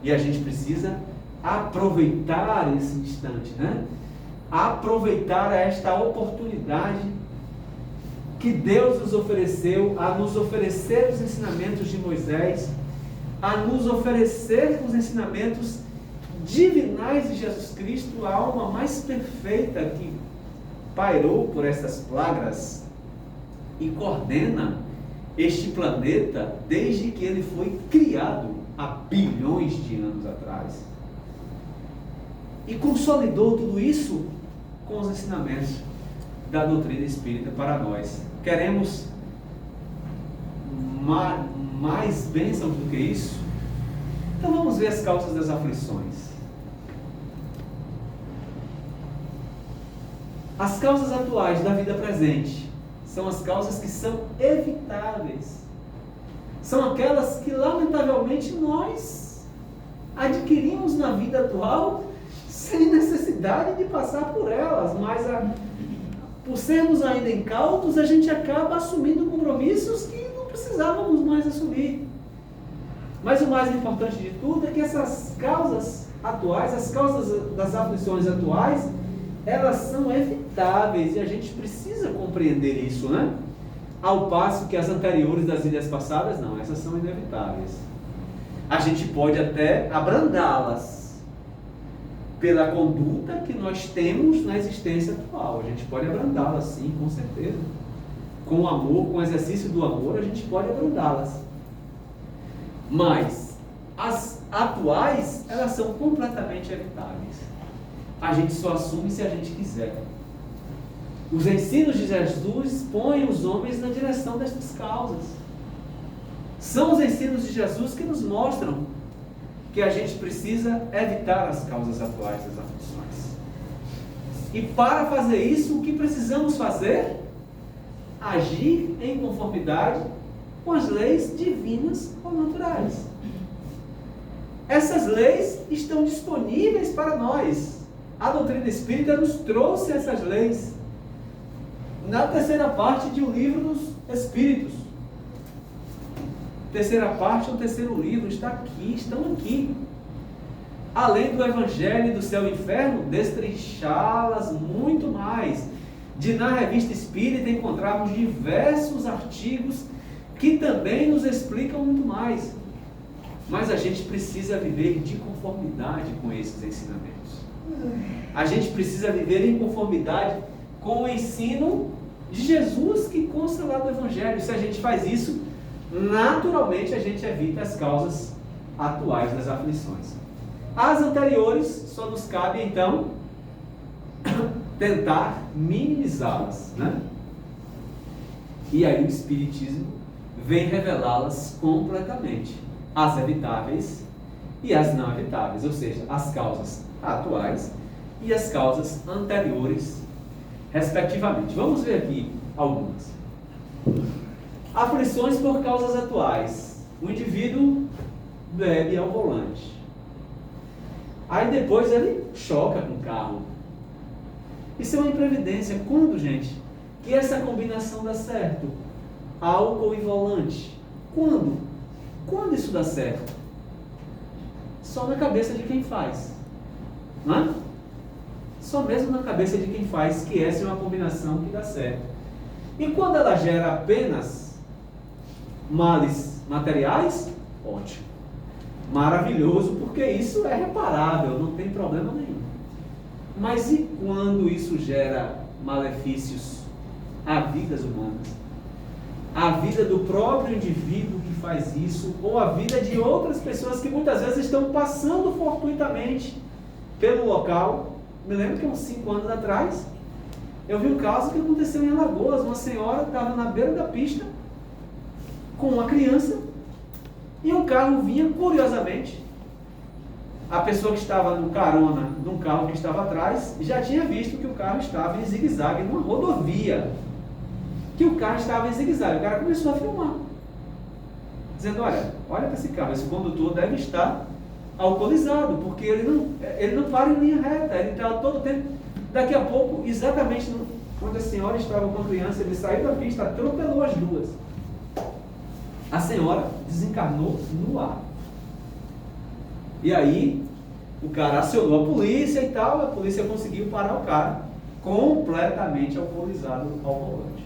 E a gente precisa aproveitar esse instante, né? Aproveitar esta oportunidade que Deus nos ofereceu, a nos oferecer os ensinamentos de Moisés, a nos oferecer os ensinamentos divinais de Jesus Cristo, a alma mais perfeita que pairou por estas plagas e coordena este planeta desde que ele foi criado há bilhões de anos atrás. E consolidou tudo isso com os ensinamentos da doutrina espírita para nós. Queremos mais bênçãos do que isso? Então vamos ver as causas das aflições. As causas atuais da vida presente são as causas que são evitáveis. São aquelas que lamentavelmente nós adquirimos na vida atual sem necessidade de passar por elas, mas por sermos ainda incautos, a gente acaba assumindo compromissos que não precisávamos mais assumir. Mas o mais importante de tudo é que essas causas atuais, as causas das aflições atuais, elas são evitáveis e a gente precisa compreender isso, né? Ao passo que as anteriores das vidas passadas, não, essas são inevitáveis. A gente pode até abrandá-las pela conduta que nós temos na existência atual. A gente pode abrandá-las, sim, com certeza. Com o amor, com o exercício do amor, a gente pode abrandá-las. Mas as atuais, elas são completamente evitáveis. A gente só assume se a gente quiser. Os ensinos de Jesus põem os homens na direção destas causas. São os ensinos de Jesus que nos mostram que a gente precisa evitar as causas atuais das aflições. E para fazer isso, o que precisamos fazer? Agir em conformidade com as leis divinas ou naturais. Essas leis estão disponíveis para nós. A doutrina espírita nos trouxe essas leis na terceira parte de O Livro dos Espíritos. Terceira parte ou terceiro livro estão aqui. Além do Evangelho do Céu e Inferno, destrinchá-las muito mais. Na Revista Espírita encontramos diversos artigos que também nos explicam muito mais. Mas a gente precisa viver de conformidade com esses ensinamentos. A gente precisa viver em conformidade com o ensino de Jesus que consta lá do Evangelho. Se a gente faz isso, naturalmente a gente evita as causas atuais das aflições. As anteriores, só nos cabe então tentar minimizá-las, né? E aí o Espiritismo vem revelá-las completamente, as evitáveis e as não evitáveis, ou seja, as causas atuais e as causas anteriores, respectivamente. Vamos ver aqui algumas. Aflições por causas atuais. O indivíduo bebe ao volante. Aí depois ele choca com o carro. Isso é uma imprevidência. Quando, gente, que essa combinação dá certo? Álcool e volante. Quando? Quando isso dá certo? Só na cabeça de quem faz. Não é? Só mesmo na cabeça de quem faz, que essa é uma combinação que dá certo. E quando ela gera apenas males materiais, ótimo. Maravilhoso, porque isso é reparável, não tem problema nenhum. Mas e quando isso gera malefícios a vidas humanas? A vida do próprio indivíduo que faz isso, ou a vida de outras pessoas que muitas vezes estão passando fortuitamente pelo local. Me lembro que uns 5 anos atrás, eu vi um caso que aconteceu em Alagoas. Uma senhora estava na beira da pista com uma criança e um carro vinha, curiosamente. A pessoa que estava no carona de um carro que estava atrás já tinha visto que o carro estava em zigue-zague numa rodovia. Que o carro estava em zigue-zague. O cara começou a filmar, dizendo: olha para esse carro, esse condutor deve estar alcoolizado, porque ele não para em linha reta, ele está todo o tempo. Daqui a pouco, exatamente quando a senhora estava com a criança, ele saiu da pista, atropelou as duas. A senhora desencarnou no ar. E aí, o cara acionou a polícia e tal, a polícia conseguiu parar o cara, completamente alcoolizado ao volante.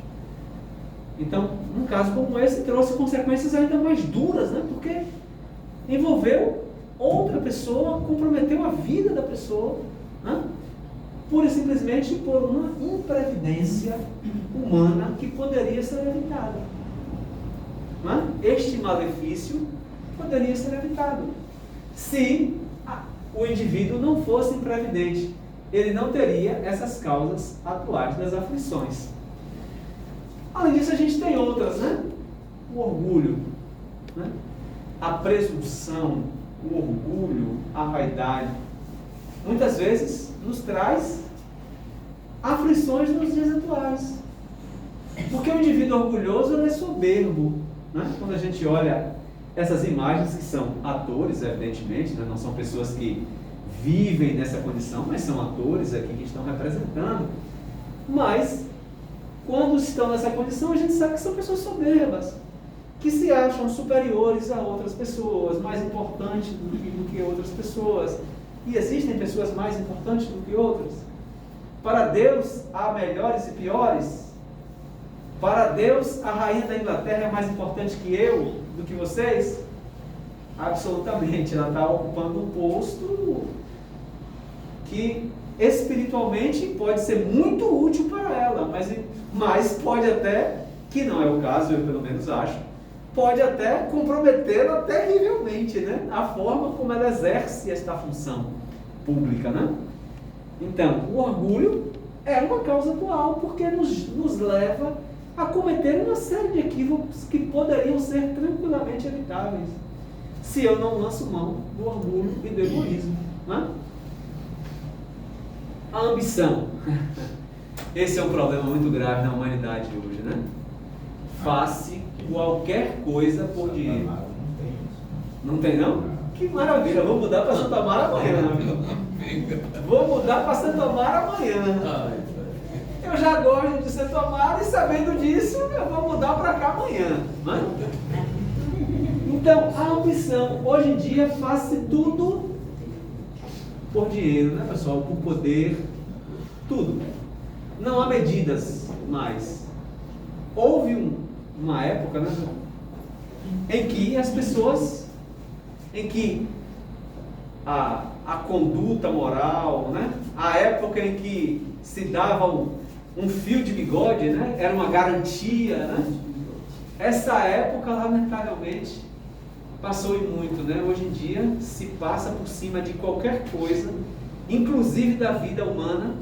Então, um caso como esse trouxe consequências ainda mais duras, né? Porque envolveu outra pessoa, comprometeu a vida da pessoa, né? Pura e simplesmente por uma imprevidência humana que poderia ser evitada. Né? Este malefício poderia ser evitado se o indivíduo não fosse imprevidente. Ele não teria essas causas atuais das aflições. Além disso, a gente tem outras, né? O orgulho, né? A presunção, o orgulho, a vaidade, muitas vezes nos traz aflições nos dias atuais. Porque o indivíduo orgulhoso, ele é soberbo, né? Quando a gente olha essas imagens, que são atores, evidentemente, né? Não são pessoas que vivem nessa condição, mas são atores aqui que estão representando. Mas, quando estão nessa condição, a gente sabe que são pessoas soberbas, que se acham superiores a outras pessoas, mais importantes do que outras pessoas. E existem pessoas mais importantes do que outras. Para Deus, há melhores e piores. Para Deus, a rainha da Inglaterra é mais importante que eu, do que vocês? Absolutamente. Ela está ocupando um posto que espiritualmente pode ser muito útil para ela, mas pode até, que não é o caso, eu pelo menos acho, pode até comprometê-la terrivelmente, né? A forma como ela exerce esta função pública, né? Então, o orgulho é uma causa atual, porque nos leva a cometer uma série de equívocos que poderiam ser tranquilamente evitáveis, se eu não lanço mão do orgulho e do egoísmo, né? A ambição. Esse é um problema muito grave na humanidade hoje, né? Faça qualquer coisa por dinheiro. Não tem, não? Que maravilha, vou mudar para Santa Amaro amanhã. Vou mudar para Santa Amaro amanhã. Eu já gosto de Santo Amaro e, sabendo disso, eu vou mudar para cá amanhã. Né? Então, a ambição, hoje em dia, faz tudo por dinheiro, né, pessoal? Por poder, tudo. Não há medidas mais. Houve uma época, né, em que as pessoas, em que a conduta moral, né, a época em que se dava um fio de bigode, né, era uma garantia, né? Essa época, lamentavelmente, passou e muito, né? Hoje em dia se passa por cima de qualquer coisa, inclusive da vida humana,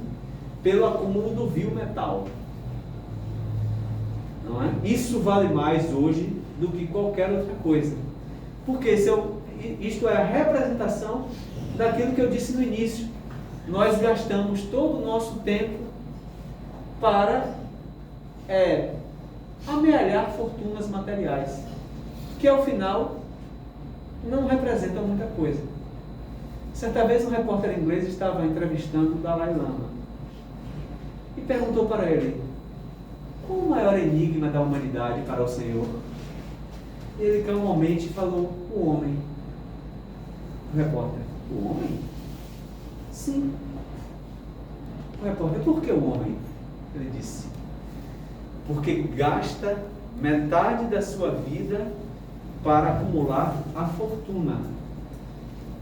pelo acúmulo do vil metal. Não é? Isso vale mais hoje do que qualquer outra coisa. Porque isto é a representação daquilo que eu disse no início. nós gastamos todo o nosso tempo para amealhar fortunas materiais, que ao final não representam muita coisa. Certa vez um repórter inglês estava entrevistando o Dalai Lama e perguntou para ele: qual o maior enigma da humanidade para o Senhor? E ele calmamente falou: o homem. O repórter: o homem? Sim. O repórter: por que o homem? Ele disse: porque gasta metade da sua vida para acumular a fortuna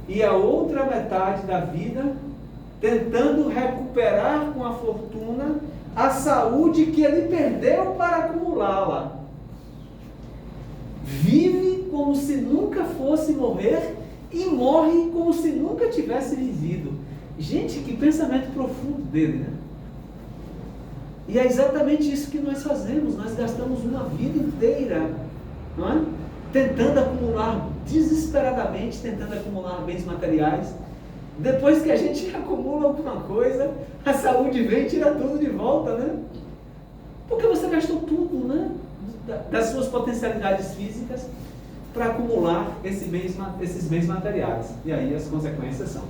e a outra metade da vida tentando recuperar com a fortuna a saúde que ele perdeu para acumulá-la. Vive como se nunca fosse morrer e morre como se nunca tivesse vivido. Gente, que pensamento profundo dele, né? E é exatamente isso que nós fazemos. Nós gastamos uma vida inteira, não é? Tentando acumular, desesperadamente tentando acumular bens materiais. Depois que a gente acumula alguma coisa, a saúde vem e tira tudo de volta, né? Porque você gastou tudo, né? Das suas potencialidades físicas para acumular esses bens materiais. E aí as consequências são.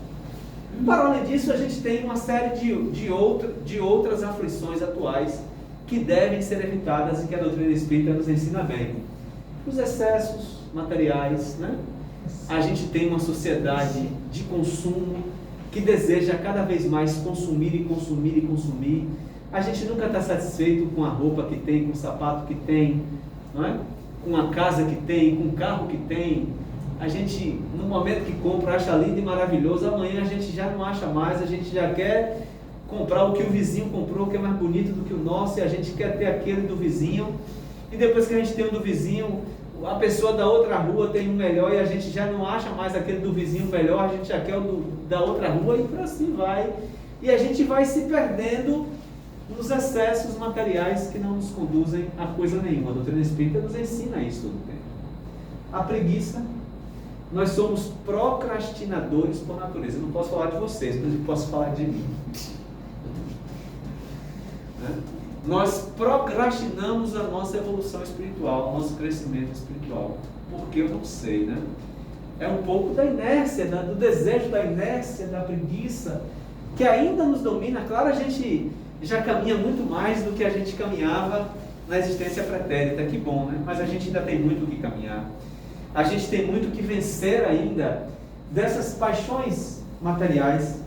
Para além disso, a gente tem uma série de outras aflições atuais que devem ser evitadas e que a doutrina espírita nos ensina bem. Os excessos materiais, né? A gente tem uma sociedade de consumo que deseja cada vez mais consumir e consumir e consumir. A gente nunca está satisfeito com a roupa que tem, com o sapato que tem, não é? Com a casa que tem, com o carro que tem. A gente, no momento que compra, acha lindo e maravilhoso. Amanhã a gente já não acha mais, a gente já quer comprar o que o vizinho comprou, que é mais bonito do que o nosso, e a gente quer ter aquele do vizinho. E depois que a gente tem o do vizinho, a pessoa da outra rua tem um melhor e a gente já não acha mais aquele do vizinho melhor, a gente já quer o da outra rua e por assim vai. E a gente vai se perdendo nos excessos materiais que não nos conduzem a coisa nenhuma. A doutrina espírita nos ensina isso todo o tempo. A preguiça, nós somos procrastinadores por natureza. Eu não posso falar de vocês, mas eu posso falar de mim. Nós procrastinamos a nossa evolução espiritual, o nosso crescimento espiritual. Porque eu não sei, né? É um pouco da inércia, do desejo da inércia, da preguiça, que ainda nos domina. Claro, a gente já caminha muito mais do que a gente caminhava na existência pretérita, que bom, né? Mas a gente ainda tem muito o que caminhar. A gente tem muito o que vencer ainda dessas paixões materiais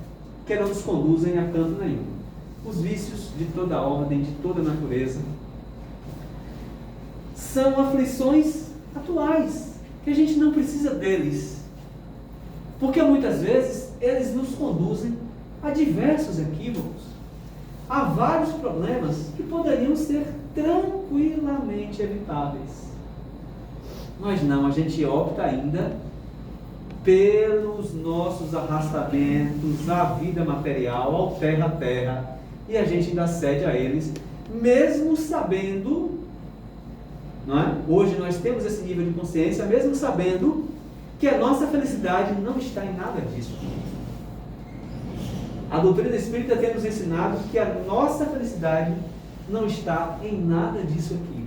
que não nos conduzem a canto nenhum. Os vícios de toda ordem, de toda natureza, são aflições atuais, que a gente não precisa deles, porque muitas vezes eles nos conduzem a diversos equívocos, a vários problemas que poderiam ser tranquilamente evitáveis. Mas não, a gente opta ainda pelos nossos arrastamentos à vida material, ao terra-terra, e a gente ainda cede a eles, mesmo sabendo, não é? Hoje nós temos esse nível de consciência, mesmo sabendo que a nossa felicidade não está em nada disso. A doutrina espírita tem nos ensinado que a nossa felicidade não está em nada disso aqui.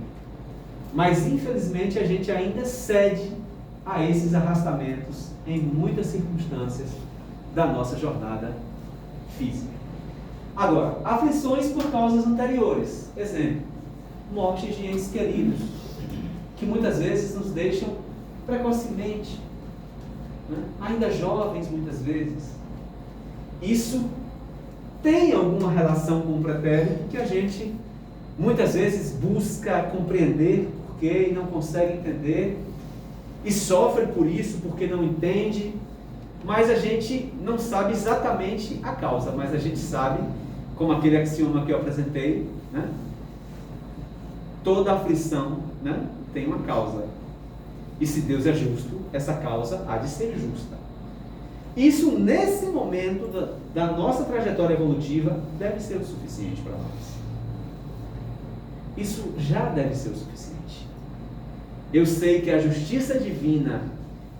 Mas infelizmente a gente ainda cede a esses arrastamentos em muitas circunstâncias da nossa jornada física. Agora, aflições por causas anteriores. Exemplo, mortes de entes queridos, que muitas vezes nos deixam precocemente, né? Ainda jovens muitas vezes. Isso tem alguma relação com o pretérito que a gente muitas vezes busca compreender porquê e não consegue entender, e sofre por isso porque não entende, mas a gente não sabe exatamente a causa, mas a gente sabe, como aquele axioma que eu apresentei, né? Toda aflição, né, tem uma causa, e se Deus é justo, essa causa há de ser justa. Isso, nesse momento da nossa trajetória evolutiva, deve ser o suficiente para nós. Isso já deve ser o suficiente. Eu sei que a justiça divina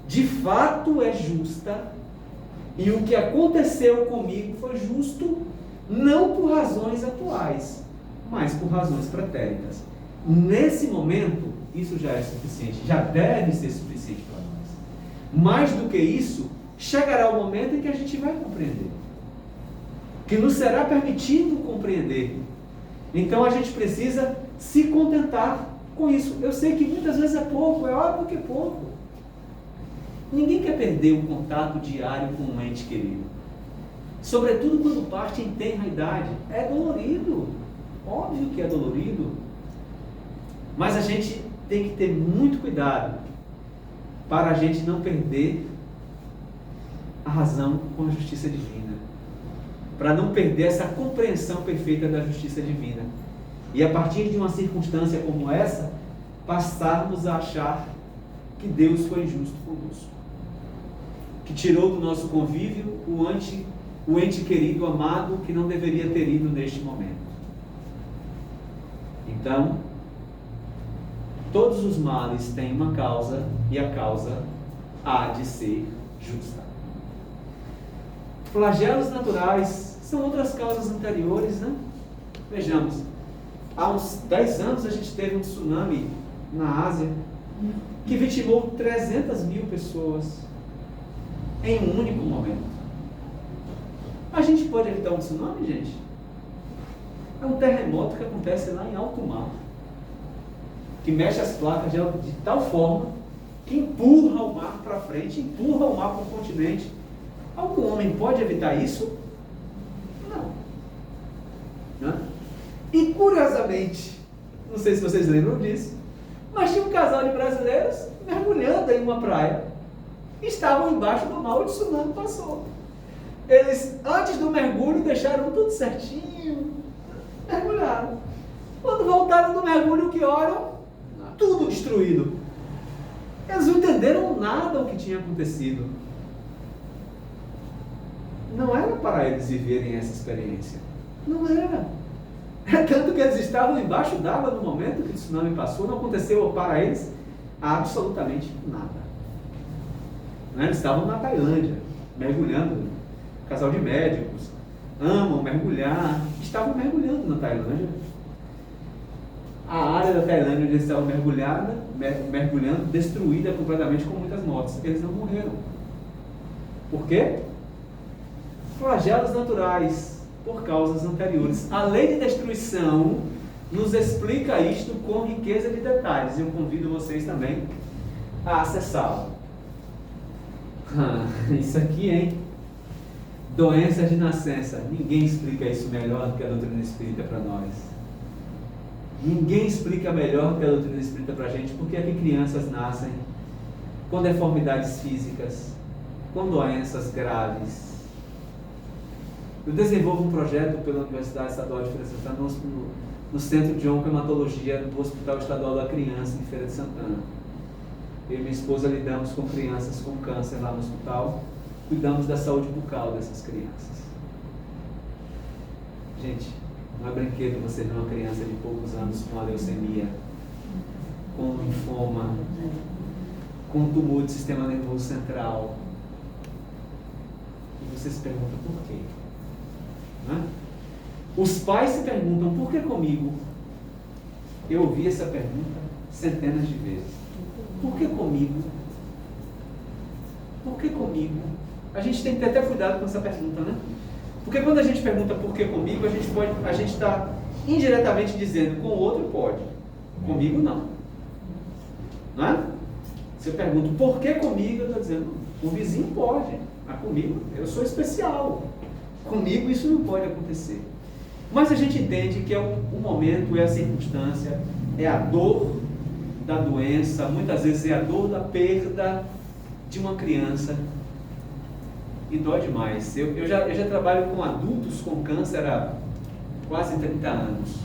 de fato é justa, E o que aconteceu comigo foi justo, não por razões atuais, mas por razões pretéritas. Nesse momento, isso já é suficiente, já deve ser suficiente para nós. Mais do que isso, chegará o momento em que a gente vai compreender, que nos será permitido compreender. Então a gente precisa se contentar com isso. Eu sei que muitas vezes é pouco, é óbvio que é pouco. Ninguém quer perder o contato diário com um ente querido. Sobretudo quando parte em tenra idade. É dolorido. Óbvio que é dolorido. Mas a gente tem que ter muito cuidado para a gente não perder a razão com a justiça divina. Para não perder essa compreensão perfeita da justiça divina. E a partir de uma circunstância como essa, passarmos a achar que Deus foi injusto conosco. Que tirou do nosso convívio o ente querido, amado, que não deveria ter ido neste momento. Então, todos os males têm uma causa, e a causa há de ser justa. Flagelos naturais são outras causas anteriores, né? Vejamos, há uns 10 anos a gente teve um tsunami na Ásia que vitimou 300 mil pessoas em um único momento. A gente pode evitar um tsunami, gente? É um terremoto que acontece lá em alto mar, que mexe as placas de tal forma que empurra o mar para frente, empurra o mar para o continente. Algum homem pode evitar isso? Não. E curiosamente, não sei se vocês lembram disso, mas tinha um casal de brasileiros mergulhando em uma praia. Estavam embaixo do mar, o tsunami passou. Eles, antes do mergulho, deixaram tudo certinho, mergulharam. Quando voltaram do mergulho, que olham? Tudo destruído. Eles não entenderam nada o que tinha acontecido. Não era para eles viverem essa experiência. Não era. É tanto que eles estavam embaixo d'água no momento que o tsunami passou, não aconteceu para eles absolutamente nada. Eles estavam na Tailândia, mergulhando, casal de médicos, amam mergulhar, estavam mergulhando na Tailândia. A área da Tailândia onde eles estavam mergulhando, destruída completamente com muitas mortes. Eles não morreram. Por quê? Flagelos naturais, por causas anteriores. A lei de destruição nos explica isto com riqueza de detalhes. Eu convido vocês também a acessá-lo. Isso aqui, hein? Doenças de nascença. Ninguém explica isso melhor do que a doutrina espírita para nós. Ninguém explica melhor do que a doutrina espírita para a gente porque é que crianças nascem com deformidades físicas, com doenças graves. Eu desenvolvo um projeto pela Universidade Estadual de Feira de Santana no Centro de Oncohematologia do Hospital Estadual da Criança em Feira de Santana. Eu e minha esposa lidamos com crianças com câncer lá no hospital, cuidamos da saúde bucal dessas crianças. Gente, não é brinquedo você ver uma criança de poucos anos com a leucemia, com linfoma, com tumor do sistema nervoso central. E você se pergunta por quê? Né? Os pais se perguntam, por que comigo? Eu ouvi essa pergunta centenas de vezes. Por que comigo? Por que comigo? A gente tem que ter até cuidado com essa pergunta, né? Porque quando a gente pergunta por que comigo, a gente está indiretamente dizendo, com o outro pode, comigo não. Não é? Se eu pergunto por que comigo, eu estou dizendo, o vizinho pode, mas comigo eu sou especial. Comigo isso não pode acontecer. Mas a gente entende que é o momento, é a circunstância, é a dor da doença, muitas vezes é a dor da perda de uma criança. E dói demais. Eu já trabalho com adultos com câncer há quase 30 anos.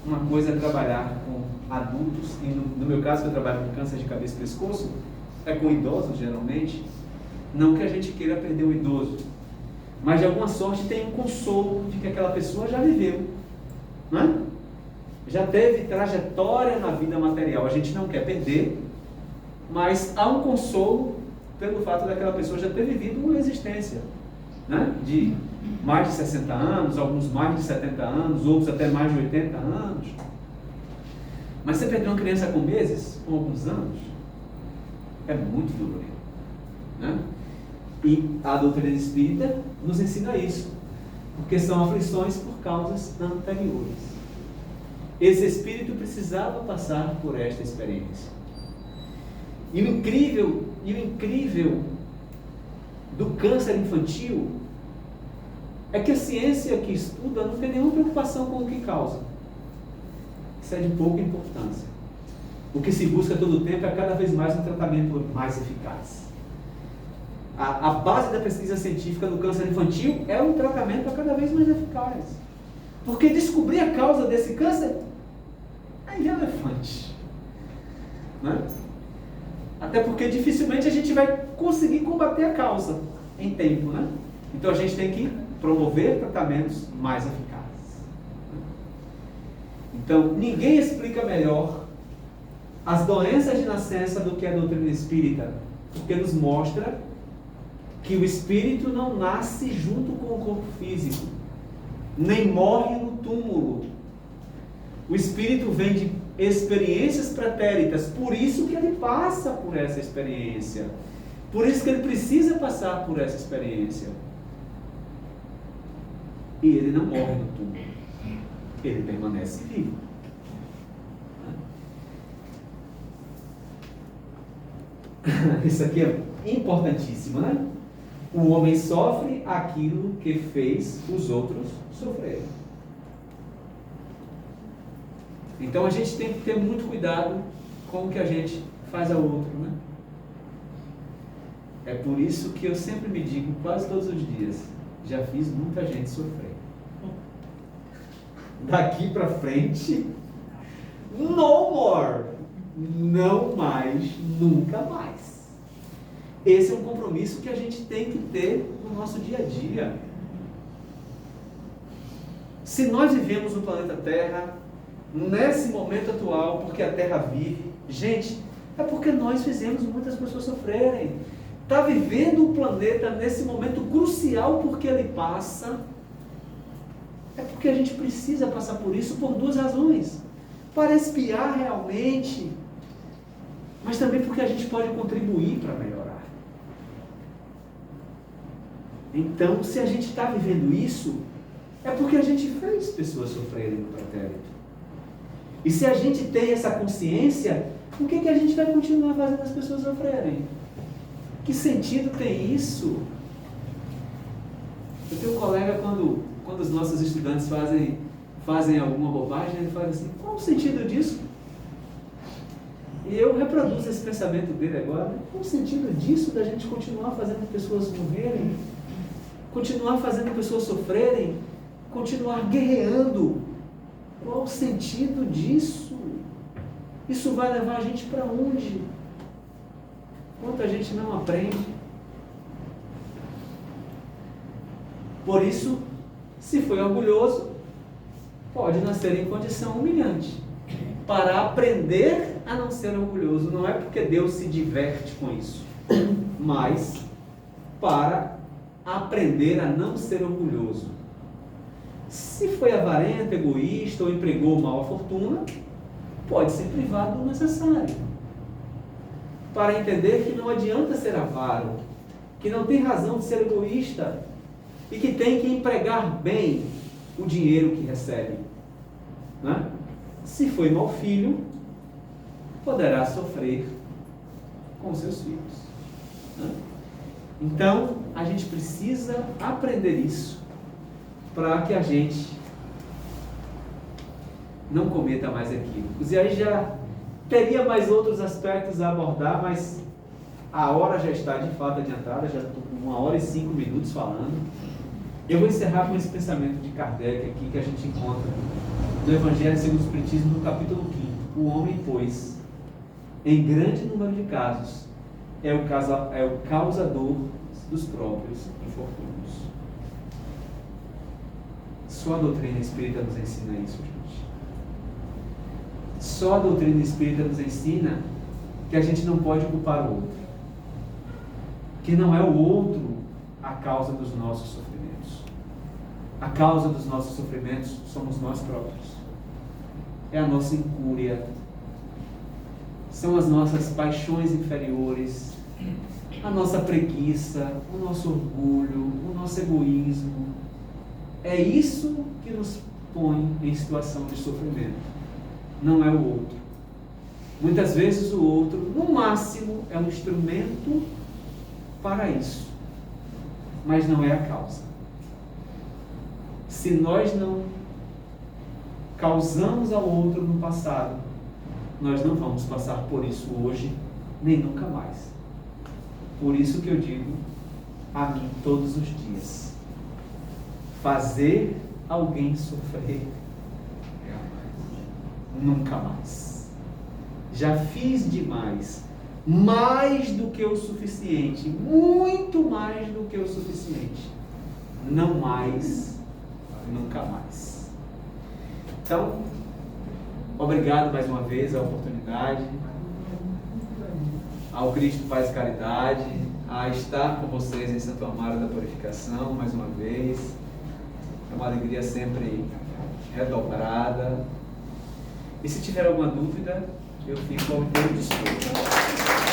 Uma coisa é trabalhar com adultos, e no meu caso, que eu trabalho com câncer de cabeça e pescoço, é com idosos geralmente. Não que a gente queira perder o idoso, mas de alguma sorte tem um consolo de que aquela pessoa já viveu, não é? Já teve trajetória na vida material. A gente não quer perder, mas há um consolo pelo fato daquela pessoa já ter vivido uma existência, né? De mais de 60 anos, alguns mais de 70 anos, outros até mais de 80 anos. Mas você perder uma criança com meses, com alguns anos, é muito dolorido, né? E a doutrina espírita nos ensina isso, porque são aflições por causas anteriores. Esse espírito precisava passar por esta experiência. E o incrível do câncer infantil é que a ciência que estuda não tem nenhuma preocupação com o que causa. Isso é de pouca importância. O que se busca todo o tempo é cada vez mais um tratamento mais eficaz. A base da pesquisa científica no câncer infantil é um tratamento cada vez mais eficaz. Porque descobrir a causa desse câncer é elefante, né? Até porque dificilmente a gente vai conseguir combater a causa em tempo, né? Então a gente tem que promover tratamentos mais eficazes. Então ninguém explica melhor as doenças de nascença do que a doutrina espírita, porque nos mostra que o espírito não nasce junto com o corpo físico, nem morre no túmulo. O espírito vem de experiências pretéritas, por isso que ele passa por essa experiência, por isso que ele precisa passar por essa experiência. E ele não morre no túmulo, ele permanece vivo. Isso aqui é importantíssimo, né? O homem sofre aquilo que fez os outros sofrerem. Então a gente tem que ter muito cuidado com o que a gente faz ao outro, né? É por isso que eu sempre me digo, quase todos os dias, já fiz muita gente sofrer. Daqui para frente, no more, não mais, nunca mais. Esse é um compromisso que a gente tem que ter no nosso dia a dia. Se nós vivemos no planeta Terra, nesse momento atual, porque a Terra vive, gente, é porque nós fizemos muitas pessoas sofrerem. Está vivendo o planeta nesse momento crucial porque ele passa, é porque a gente precisa passar por isso por duas razões. Para espiar realmente, mas também porque a gente pode contribuir para melhorar. Então, se a gente está vivendo isso, é porque a gente fez pessoas sofrerem no pretérito. E se a gente tem essa consciência, por que a gente vai continuar fazendo as pessoas sofrerem? Que sentido tem isso? Eu tenho um colega, quando os nossos estudantes fazem alguma bobagem, ele fala assim, qual o sentido disso? E eu reproduzo esse pensamento dele agora, né? Qual o sentido disso, da gente continuar fazendo pessoas morrerem? Continuar fazendo pessoas sofrerem? Continuar guerreando? Qual o sentido disso? Isso vai levar a gente para onde? Quanta gente não aprende. Por isso, se foi orgulhoso, pode nascer em condição humilhante. Para aprender a não ser orgulhoso, não é porque Deus se diverte com isso, mas para aprender a não ser orgulhoso. Se foi avarento, egoísta ou empregou mal a fortuna, pode ser privado do necessário. Para entender que não adianta ser avaro, que não tem razão de ser egoísta e que tem que empregar bem o dinheiro que recebe, né? Se foi mau filho, poderá sofrer com seus filhos, né? Então, a gente precisa aprender isso para que a gente não cometa mais equívocos. E aí já teria mais outros aspectos a abordar, mas a hora já está de fato adiantada, já estou com 1h05 falando. Eu vou encerrar com esse pensamento de Kardec aqui que a gente encontra no Evangelho segundo o Espiritismo, no capítulo 5. O homem, pois, em grande número de casos, é o causador dos próprios infortúnios. Só a doutrina espírita nos ensina isso, gente. Só a doutrina espírita nos ensina que a gente não pode culpar o outro. que não é o outro a causa dos nossos sofrimentos. A causa dos nossos sofrimentos somos nós próprios. É a nossa incúria, são as nossas paixões inferiores, a nossa preguiça, o nosso orgulho, o nosso egoísmo. É isso que nos põe em situação de sofrimento, não é o outro. Muitas vezes o outro, no máximo, é um instrumento para isso, mas não é a causa. Se nós não causamos ao outro no passado, nós não vamos passar por isso hoje, nem nunca mais. Por isso que eu digo a mim todos os dias: fazer alguém sofrer, nunca mais. Já fiz demais, mais do que o suficiente, muito mais do que o suficiente. Não mais, nunca mais. Então, obrigado mais uma vez a oportunidade, ao Cristo Paz e Caridade, a estar com vocês em Santo Amaro da Purificação mais uma vez. É uma alegria sempre redobrada. E se tiver alguma dúvida, eu fico ao teu dispor.